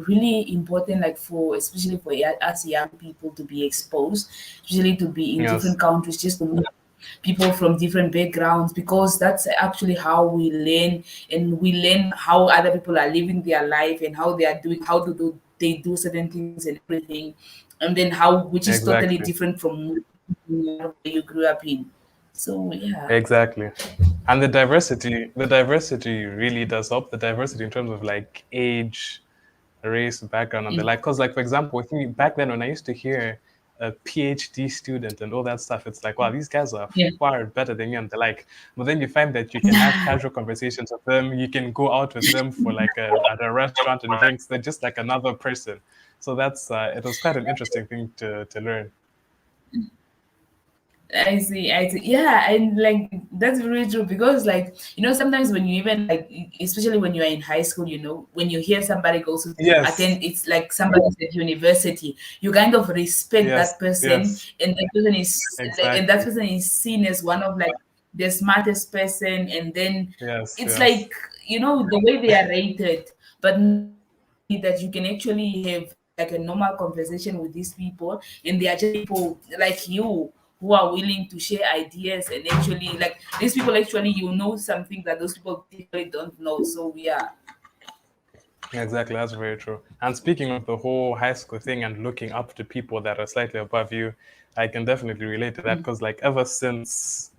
really important, like for especially for us young people to be exposed, especially to be in Yes, different countries, just to meet people from different backgrounds, because that's actually how we learn, and we learn how other people are living their life and how they are doing, how to do they do certain things and everything, and then how, which is totally exactly. different from where you grew up in. So yeah. Exactly. And the diversity really does help. The diversity in terms of like age, race, background, and the Mm. like. Because, like, for example, with me back then, when I used to hear a PhD student and all that stuff, it's like, wow, these guys are Yeah. far better than you and the like. But then you find that you can have casual conversations with them. You can go out with them for like at a restaurant and drinks. They're just like another person. So that's it was quite an interesting thing to learn. I see, I see. Yeah, and like that's very true, because like sometimes when you even like especially when you're in high school, when you hear somebody goes to Yes, attend, it's like somebody's at university, you kind of respect yes, that person, yes, and that exactly. person is seen as one of like the smartest person, and then Yes, it's yes. like the way they are rated, but not really that you can actually have like a normal conversation with these people, and they are just people like you who are willing to share ideas, and actually like these people actually something that those people typically don't know. So yeah. Exactly, that's very true. And speaking of the whole high school thing and looking up to people that are slightly above you, I can definitely relate to that because, like, ever since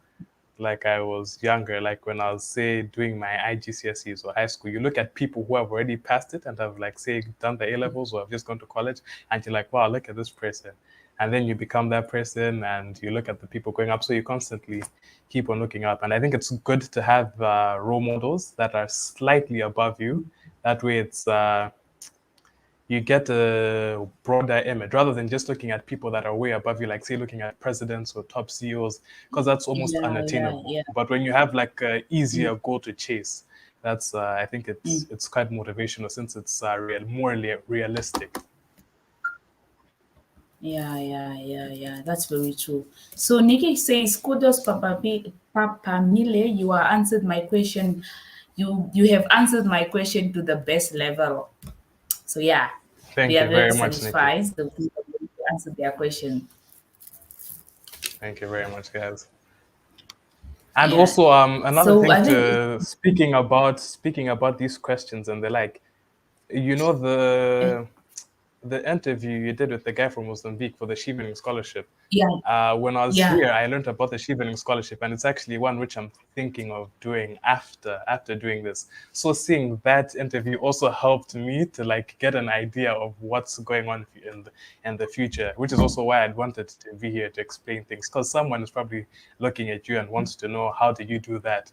like I was younger, like when I was say doing my IGCSEs or high school, you look at people who have already passed it and have like say done the A levels or have just gone to college, and you're like, wow, look at this person. And then you become that person, and you look at the people going up. So you constantly keep on looking up. And I think it's good to have role models that are slightly above you. That way, you get a broader image rather than just looking at people that are way above you, like say looking at presidents or top CEOs, because that's almost Yeah, yeah, unattainable. yeah. But when you have like a Mm, easier goal to chase, that's I think mm. it's quite motivational since it's more realistic. Yeah, yeah, yeah, yeah. That's very true. So Nikki says, "Kudos, Papa Mile. You are answered my question. You have answered my question to the best level." So yeah, we Thank are you very very much, Nikki. satisfied. The people who answered their question. Thank you very much, guys. And Yeah. also, another So thing I think. to speaking about these questions and the like, you know the interview you did with the guy from Mozambique for the Chevening scholarship. Yeah, When I was yeah, here, I learned about the Chevening scholarship, and it's actually one which I'm thinking of doing after doing this. So seeing that interview also helped me to like get an idea of what's going on in the future, which is also why I'd wanted to be here to explain things, because someone is probably looking at you and wants to know how did you do that.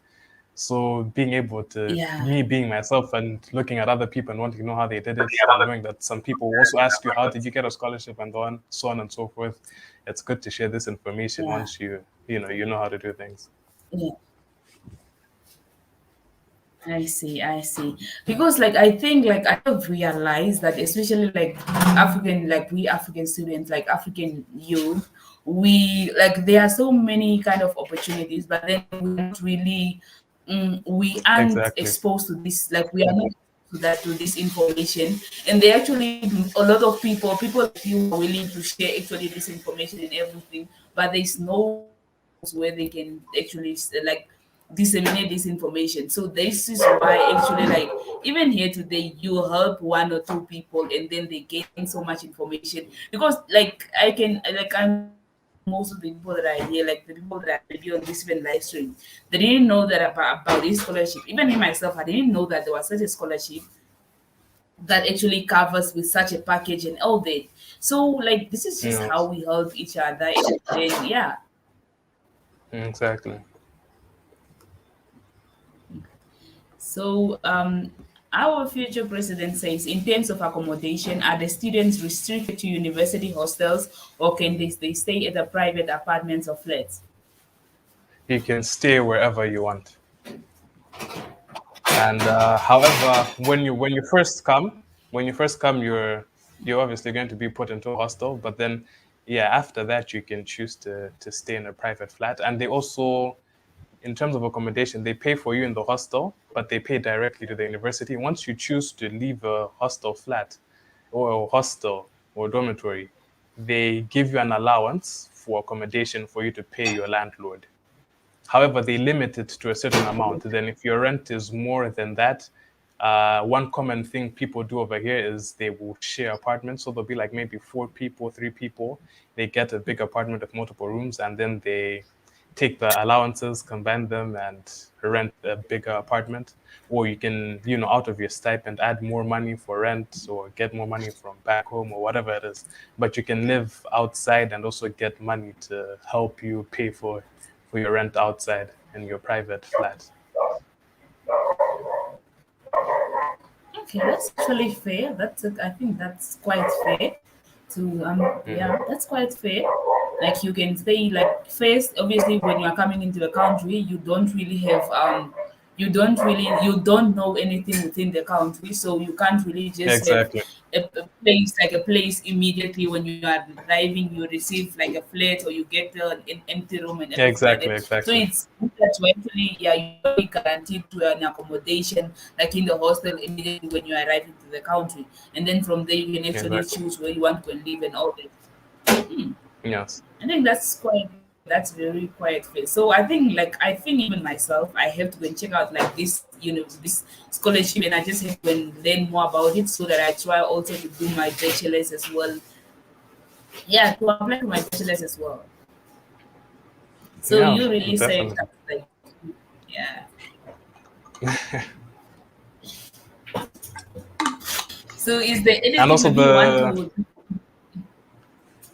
So being able to, yeah, me being myself and looking at other people and wanting to know how they did it, and knowing that some people will also ask you, how did you get a scholarship, and so on and so forth. It's good to share this information yeah, once you know how to do things. yeah. I see, I see. Because like I think like I have realized that especially like we African students, like African youth, we like there are so many kind of opportunities, but then we're not really we aren't Exactly. exposed to this, like we are not to this information. And they actually a lot of people like you are willing to share actually this information and everything, but there's no platforms where they can actually like disseminate this information. So this is why actually like even here today you help one or two people and then they gain so much information, because like I'm sure like most of the people that are here, like the people that are maybe on this even live stream, they didn't know that about this scholarship. Even me myself, I didn't know that there was such a scholarship that actually covers with such a package and all that. So like this is just how Yes. we help each other, and then yeah. Exactly. So, our future president says, in terms of accommodation, are the students restricted to university hostels, or can they stay at the private apartments or flats? You can stay wherever you want. And however, when you first come, you're obviously going to be put into a hostel. But then, yeah, after that, you can choose to stay in a private flat. And they also, in terms of accommodation, they pay for you in the hostel, but they pay directly to the university. Once you choose to leave a hostel flat or a hostel or dormitory, they give you an allowance for accommodation for you to pay your landlord. However, they limit it to a certain amount. Then, if your rent is more than that, one common thing people do over here is they will share apartments. So there'll be like maybe 4 people, 3 people. They get a big apartment with multiple rooms, and then they take the allowances, combine them, and rent a bigger apartment. Or you can, out of your stipend, add more money for rent or get more money from back home or whatever it is. But you can live outside and also get money to help you pay for your rent outside in your private flat. Okay, that's actually fair. I think that's quite fair. To Hmm. yeah, that's quite fair. Like you can say, like first, obviously, when you are coming into the country, you don't know anything within the country, so you can't really just have Exactly. a place immediately when you are arriving. You receive like a flat or you get an empty room and everything like Exactly. that. So Exactly. it's good that you actually, yeah, you are be guaranteed to an accommodation like in the hostel immediately when you arrive into the country, and then from there you can actually Exactly. choose where you want to go and live and all that. Yes. I think that's quite fair. That's very quite fair. So I think even myself, I have to go and check out like this scholarship, and I just have to go and learn more about it so that I try also to do my bachelor's as well. Yeah, to apply for my bachelor's as well. So Yeah. you really said Definitely. that, like, yeah. So is there And anything also maybe you want the to?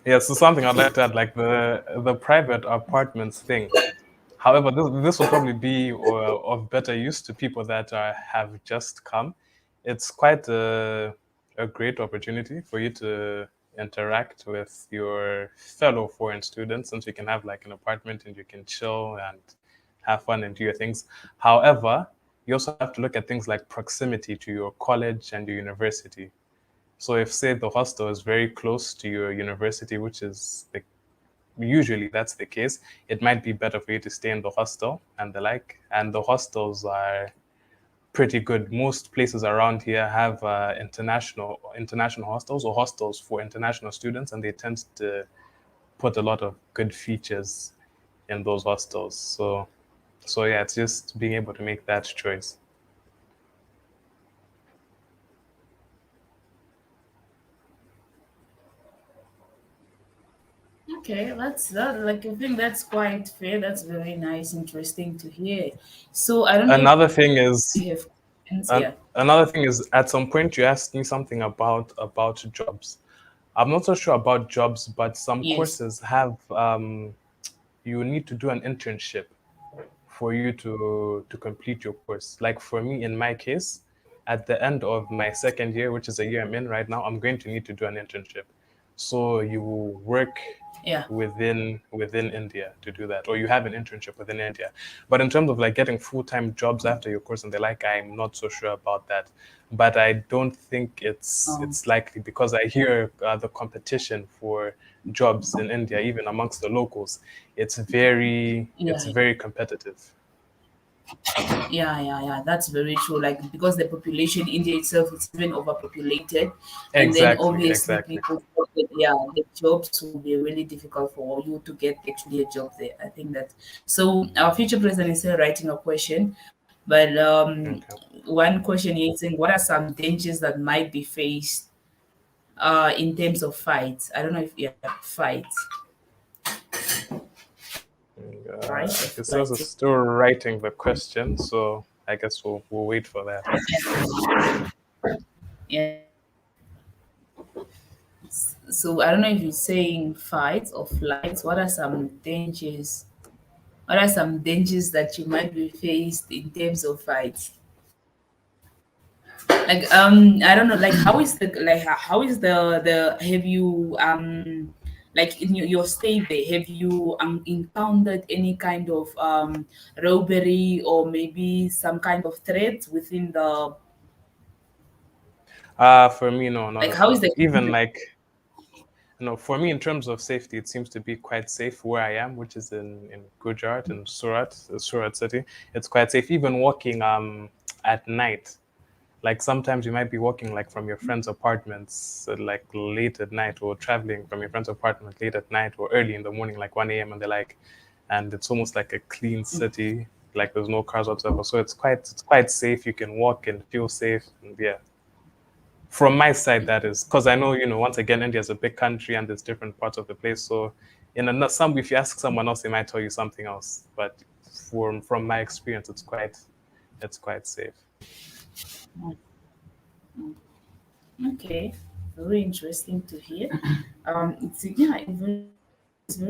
yeah. So something I'd like to add, like the private apartments thing. However, this will probably be of better use to people that have just come. It's quite a great opportunity for you to interact with your fellow foreign students, since you can have like an apartment and you can chill and have fun and do your things. However, you also have to look at things like proximity to your college and your university. So if, say, the hostel is very close to your university, which is the usually that's the case, it might be better for you to stay in the hostel and the like. And the hostels are pretty good. Most places around here have international hostels or hostels for international students, and they tend to put a lot of good features in those hostels. So yeah, it's just being able to make that choice. Okay, that's that. Like I think that's quite fair. That's very nice, interesting to hear. So I don't know if Another thing is you have questions. And Yeah. another thing is, at some point, you asked me something about jobs. I'm not so sure about jobs, but some Yes. courses have you need to do an internship for you to complete your course. Like for me, in my case, at the end of my second year, which is a year I'm in right now, I'm going to need to do an internship. So you will work Yeah. within India to do that, or you have an internship within India. But in terms of like getting full-time jobs after your course and the like, I'm not so sure about that. But I don't think Um. it's likely, because I hear the competition for jobs in India, even amongst the locals, Yeah. it's very competitive. Yeah. That's very true. Like because the population, India itself, is even overpopulated, and then Exactly, obviously exactly. people thought that, yeah, the jobs will be really difficult for you to get actually a job there. I think that. So our future president is still writing a question, but Okay. one question is saying, what are some dangers that might be faced in terms of fights? I don't know if yeah, fights, right? It Of says like, it's still writing the question, so I guess we'll wait for that. yeah. So I don't know if you're saying fights or flights. What are some dangers? What are some dangers that you might be faced in terms of fights? Like I don't know. Like how is the have you like in your stay there, have you encountered any kind of robbery or maybe some kind of threat within the, For me, no, not like at how is all. the Even like, for me, in terms of safety, it seems to be quite safe where I am, which is in Gujarat, in Surat city. It's quite safe. Even walking at night, like sometimes you might be walking like from your friend's apartments like late at night, or traveling from your friend's apartment late at night or early in the morning, like 1 a.m. and the like, and it's almost like a clean city. Like there's no cars whatsoever, so it's quite safe. You can walk and feel safe, and yeah, from my side, that is, because I know, once again, India is a big country and there's different parts of the place. So, some, if you ask someone else, they might tell you something else. But from my experience, it's quite safe. okay, very interesting to hear. It's yeah,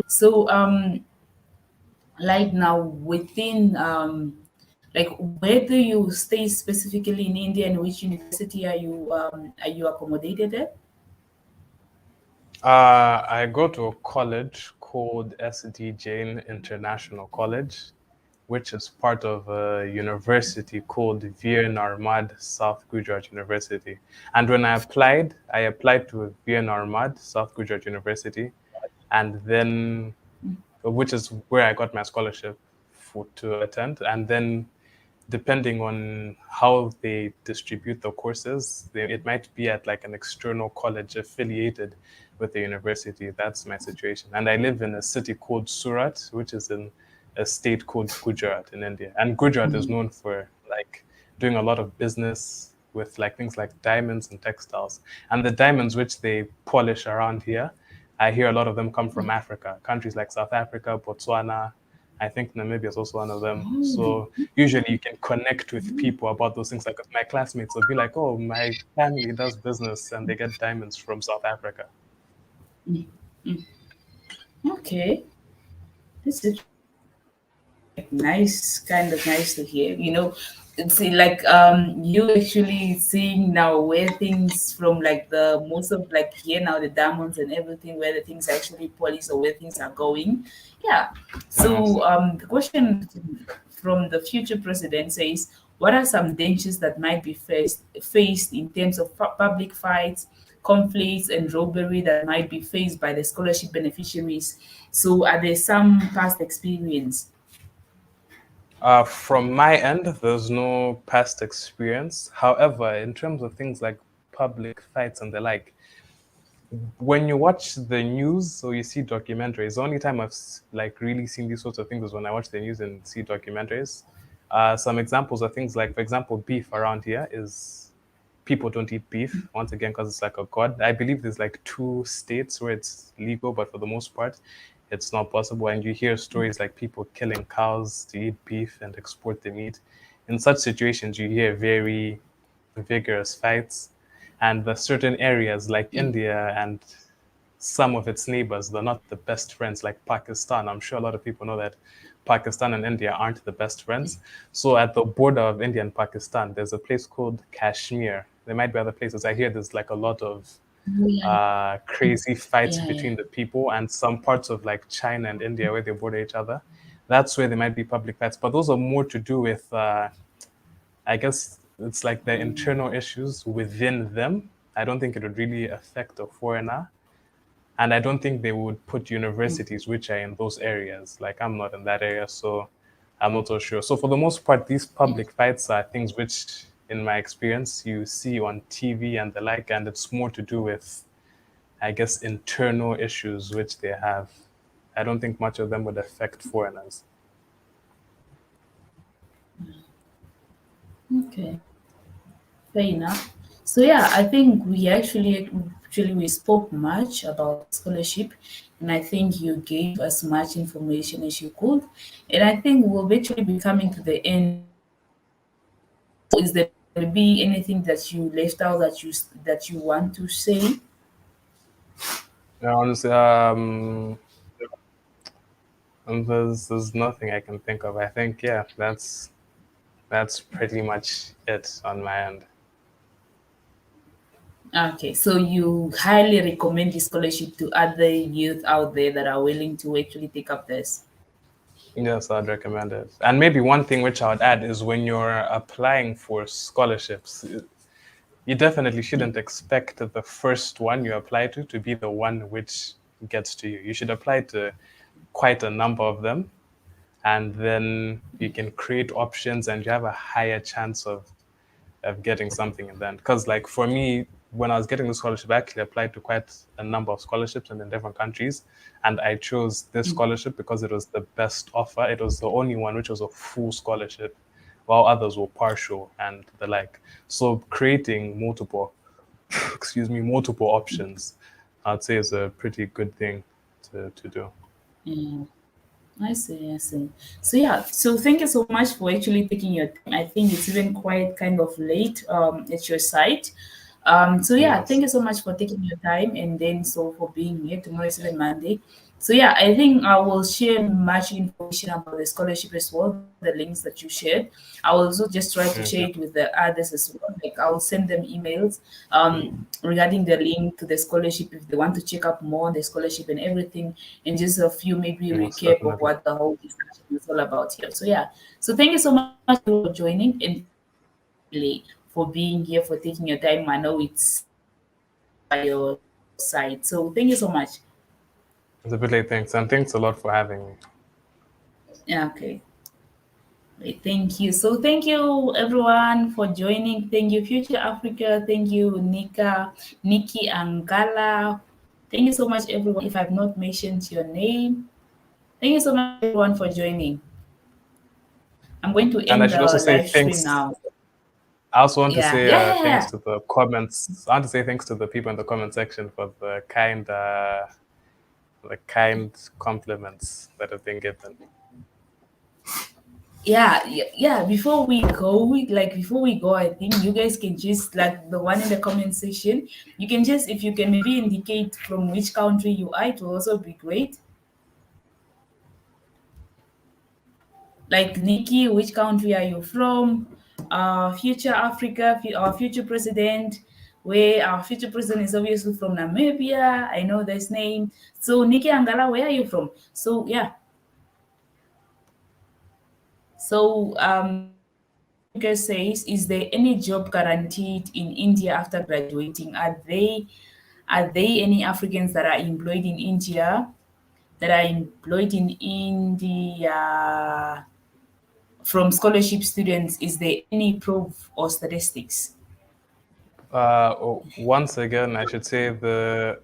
so like now within like where do you stay specifically in India, and which university are you accommodated at? I go to a college called SD Jain International College, which is part of a university called Veer Narmad South Gujarat University. And when I applied to Veer Narmad South Gujarat University, and then which is where I got my scholarship to attend. And then, depending on how they distribute the courses, it might be at like an external college affiliated with the university. That's my situation. And I live in a city called Surat, which is in a state called Gujarat in India. And Gujarat is known for like doing a lot of business with like things like diamonds and textiles. And the diamonds which they polish around here, I hear a lot of them come from Africa, countries like South Africa, Botswana. I think Namibia is also one of them. Oh, So usually you can connect with people about those things. Like my classmates will be like, "Oh, my family does business and they get diamonds from South Africa." okay. This is nice, kind of nice to hear. See, like you actually seeing now where things from, like the most of like here now the diamonds and everything, where the things actually police or where things are going. Yeah. So Honestly. the question from the future president says, what are some dangers that might be faced in terms of public fights, conflicts, and robbery that might be faced by the scholarship beneficiaries? So are there some past experience? From my end, there's no past experience. However, in terms of things like public fights and the like, when you watch the news or you see documentaries, the only time I've like really seen these sorts of things is when I watch the news and see documentaries. Some examples are things like, for example, beef around here is people don't eat beef once again because it's like a god. I believe there's like 2 states where it's legal, but for the most part, it's not possible. And you hear stories like people killing cows to eat beef and export the meat. In such situations, you hear very vigorous fights. And the certain areas like India and some of its neighbors, they're not the best friends, like Pakistan. I'm sure a lot of people know that Pakistan and India aren't the best friends. So at the border of India and Pakistan, there's a place called Kashmir. There might be other places. I hear there's like a lot of Yeah, crazy fights yeah, yeah. between the people, and some parts of like China and India where they border each other. That's where there might be public fights, but those are more to do with I guess it's like the internal issues within them. I don't think it would really affect a foreigner. And I don't think they would put universities which are in those areas. Like I'm not in that area, so I'm not so sure. So for the most part, these public fights are things which, in my experience, you see on TV and the like, and it's more to do with, I guess, internal issues which they have. I don't think much of them would affect foreigners. Okay, fair enough. So yeah, I think we spoke much about scholarship, and I think you gave as much information as you could, and I think we'll actually be coming to the end. Is there be anything that you left out that you want to say? Yeah, honestly, and there's nothing I can think of. I think yeah, that's pretty much it on my end. Okay, so you highly recommend this scholarship to other youth out there that are willing to actually take up this. Yes, I'd recommend it. And maybe one thing which I would add is when you're applying for scholarships, you definitely shouldn't expect the first one you apply to be the one which gets to you. You should apply to quite a number of them, and then you can create options and you have a higher chance of getting something in the end. Because like for me, when I was getting the scholarship, I actually applied to quite a number of scholarships and in different countries, and I chose this scholarship because it was the best offer. It was the only one which was a full scholarship, while others were partial and the like. So creating multiple, excuse me, multiple options, I'd say is a pretty good thing to do. Yeah. I see, I see. So yeah, so thank you so much for actually taking your time. I think it's even quite kind of late at your site. So yeah, thank Yes. you so much for taking your time and then so for being here. Tomorrow is even Monday. So yeah, I think I will share much information about the scholarship as well, the links that you shared. I will also just try to share it Okay. with the others as well. Like I'll send them emails regarding the link to the scholarship if they want to check out more on the scholarship and everything, and just a few maybe Most recap of definitely. what the whole discussion is all about here. So yeah, so thank you so much everyone for joining, and thank you so much Emily for being here, for taking your time. I know it's quite late by your side, so thank you so much. It's a bit late, thanks. And thanks a lot for having me. Yeah, okay. Great, thank you. So thank you everyone for joining. Thank you, Future Africa. Thank you, Nikki Angala. Thank you so much, everyone. If I've not mentioned your name, thank you so much, everyone, for joining. I'm going to And I end should also the say live stream thanks. now. I also want to Yeah, say yeah, yeah, thanks yeah. to the comments. I want to say thanks to the people in the comment section for the kind compliments that have been given. Yeah, yeah, yeah. Before we go, I think you guys can just like the one in the comment section. You can just, if you can maybe indicate from which country you are, it will also be great. Like Nikki, which country are you from? Future Africa, our future president, where our future president is obviously from Namibia. I know this name. So Nikki Angala, where are you from? So yeah. So Future Africa says, is there any job guaranteed in India after graduating? Are they any Africans that are employed in India, that are employed in India from scholarship students? Is there any proof or statistics? Once again, I should say the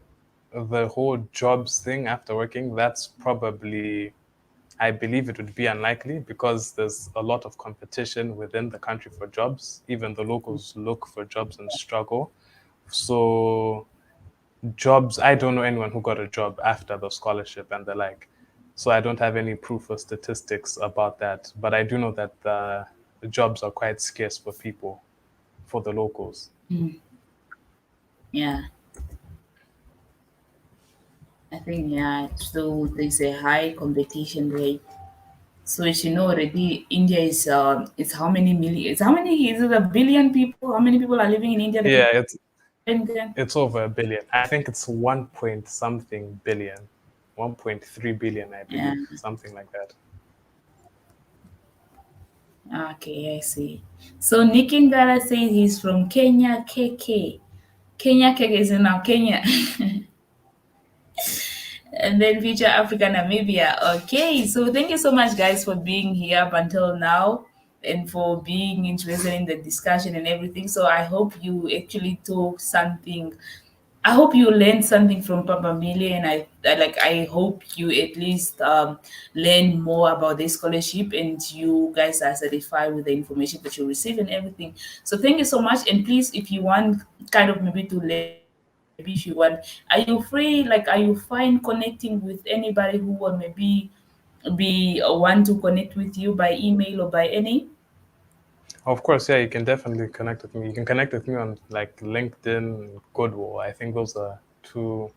whole jobs thing after working, that's probably, I believe it would be unlikely because there's a lot of competition within the country for jobs. Even the locals look for jobs and struggle. So jobs, I don't know anyone who got a job after the scholarship and the like. So I don't have any proof or statistics about that. But I do know that the jobs are quite scarce for people, for the locals. Yeah, I think yeah. So there's a high competition rate. So as you know already, India is it's how many million? It's how many? Is it a billion people? How many people are living in India? Like a Yeah, billion? it's over a billion. I think it's 1 point something billion, 1.3 billion, I Yeah. believe, something like that. Okay, I see. So Nikingara says he's from Kenya, KK. Kenya, KK is in now Kenya. And then Future Africa, Namibia. Okay, so thank you so much, guys, for being here up until now and for being interested in the discussion and everything. So I hope you actually took something. I hope you learned something from Papa Mili, and I hope you at least learn more about this scholarship, and you guys are satisfied with the information that you receive and everything. So thank you so much, and please, if you want kind of maybe to learn more, or maybe if you want, are you free? Like, are you fine connecting with anybody who will maybe be want to connect with you by email or by any? Of course, yeah, you can definitely connect with me. You can connect with me on like LinkedIn, Goodwill. I think those are two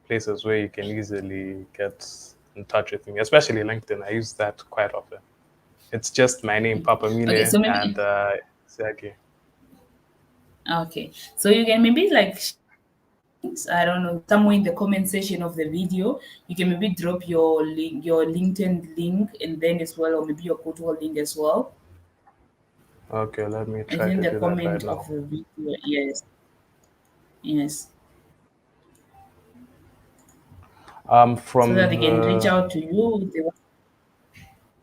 places where you can easily get in touch with me, especially LinkedIn. I use that quite often. It's just my name, Papa Okay, Mile, so and maybe. Zaki. Okay, so you can maybe like I don't know, somewhere in the comment section of the video, you can maybe drop your link, your LinkedIn link, and then as well, or maybe your Google link as well Okay, let me try within to the do that right comment of now. the video. Yes, yes, so that From they can reach the out to you if they want.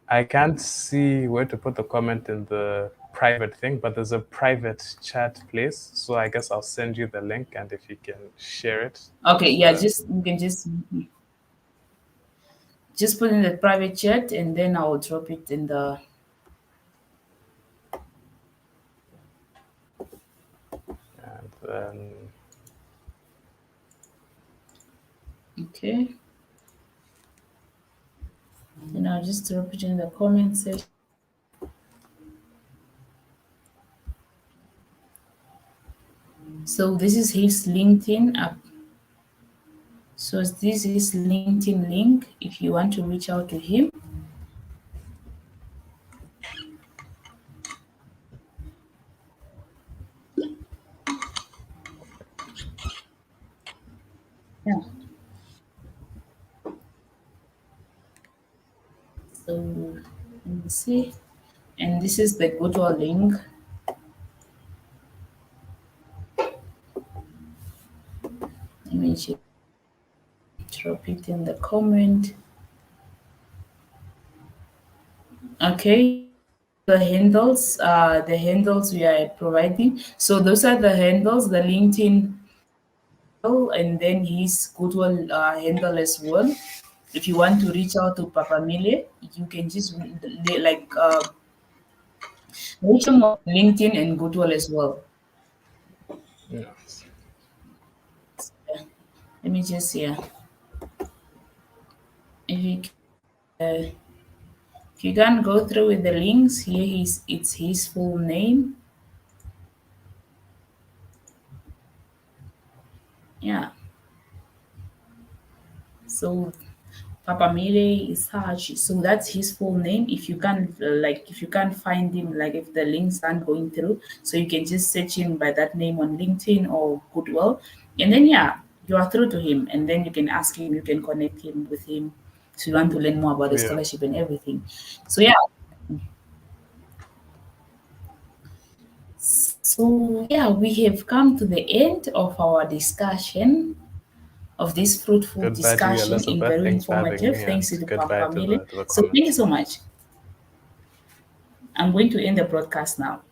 I can't see where to put the comment in the private thing, but there's a private chat place. So I guess I'll send you the link, and if you can share it Okay, with yeah, the just you can just put in the private chat, and then I will drop it in the. and then Okay, then I'll just drop it in the comment section. So this is his LinkedIn app. So this is LinkedIn link. If you want to reach out to him, yeah. So let me see. And this is the Goodwill link. Let me just drop it in the comment. Okay. The handles we are providing. So those are the handles, the LinkedIn handle, and then his Goodwill handle as well. If you want to reach out to Papa Mile, you can just reach him on LinkedIn and Goodwill as well. yes. Yeah. Let me just yeah. If you if you can go through with the links here, it's his full name. Yeah. So Papa Mire is Haji. So that's his full name. If you can't if you can't find him, like if the links aren't going through, so you can just search him by that name on LinkedIn or Goodwill, and then yeah, you are through to him, and then you can ask him, you can connect him with him. So you want to learn more about the Yeah, scholarship and everything. So yeah, so yeah, we have come to the end of our discussion, of this fruitful goodbye to you, discussion and Elizabeth. very Thanks for having informative. me, Thanks to and the goodbye Papa to Mile. the So thank you comments. so much. I'm going to end the broadcast now.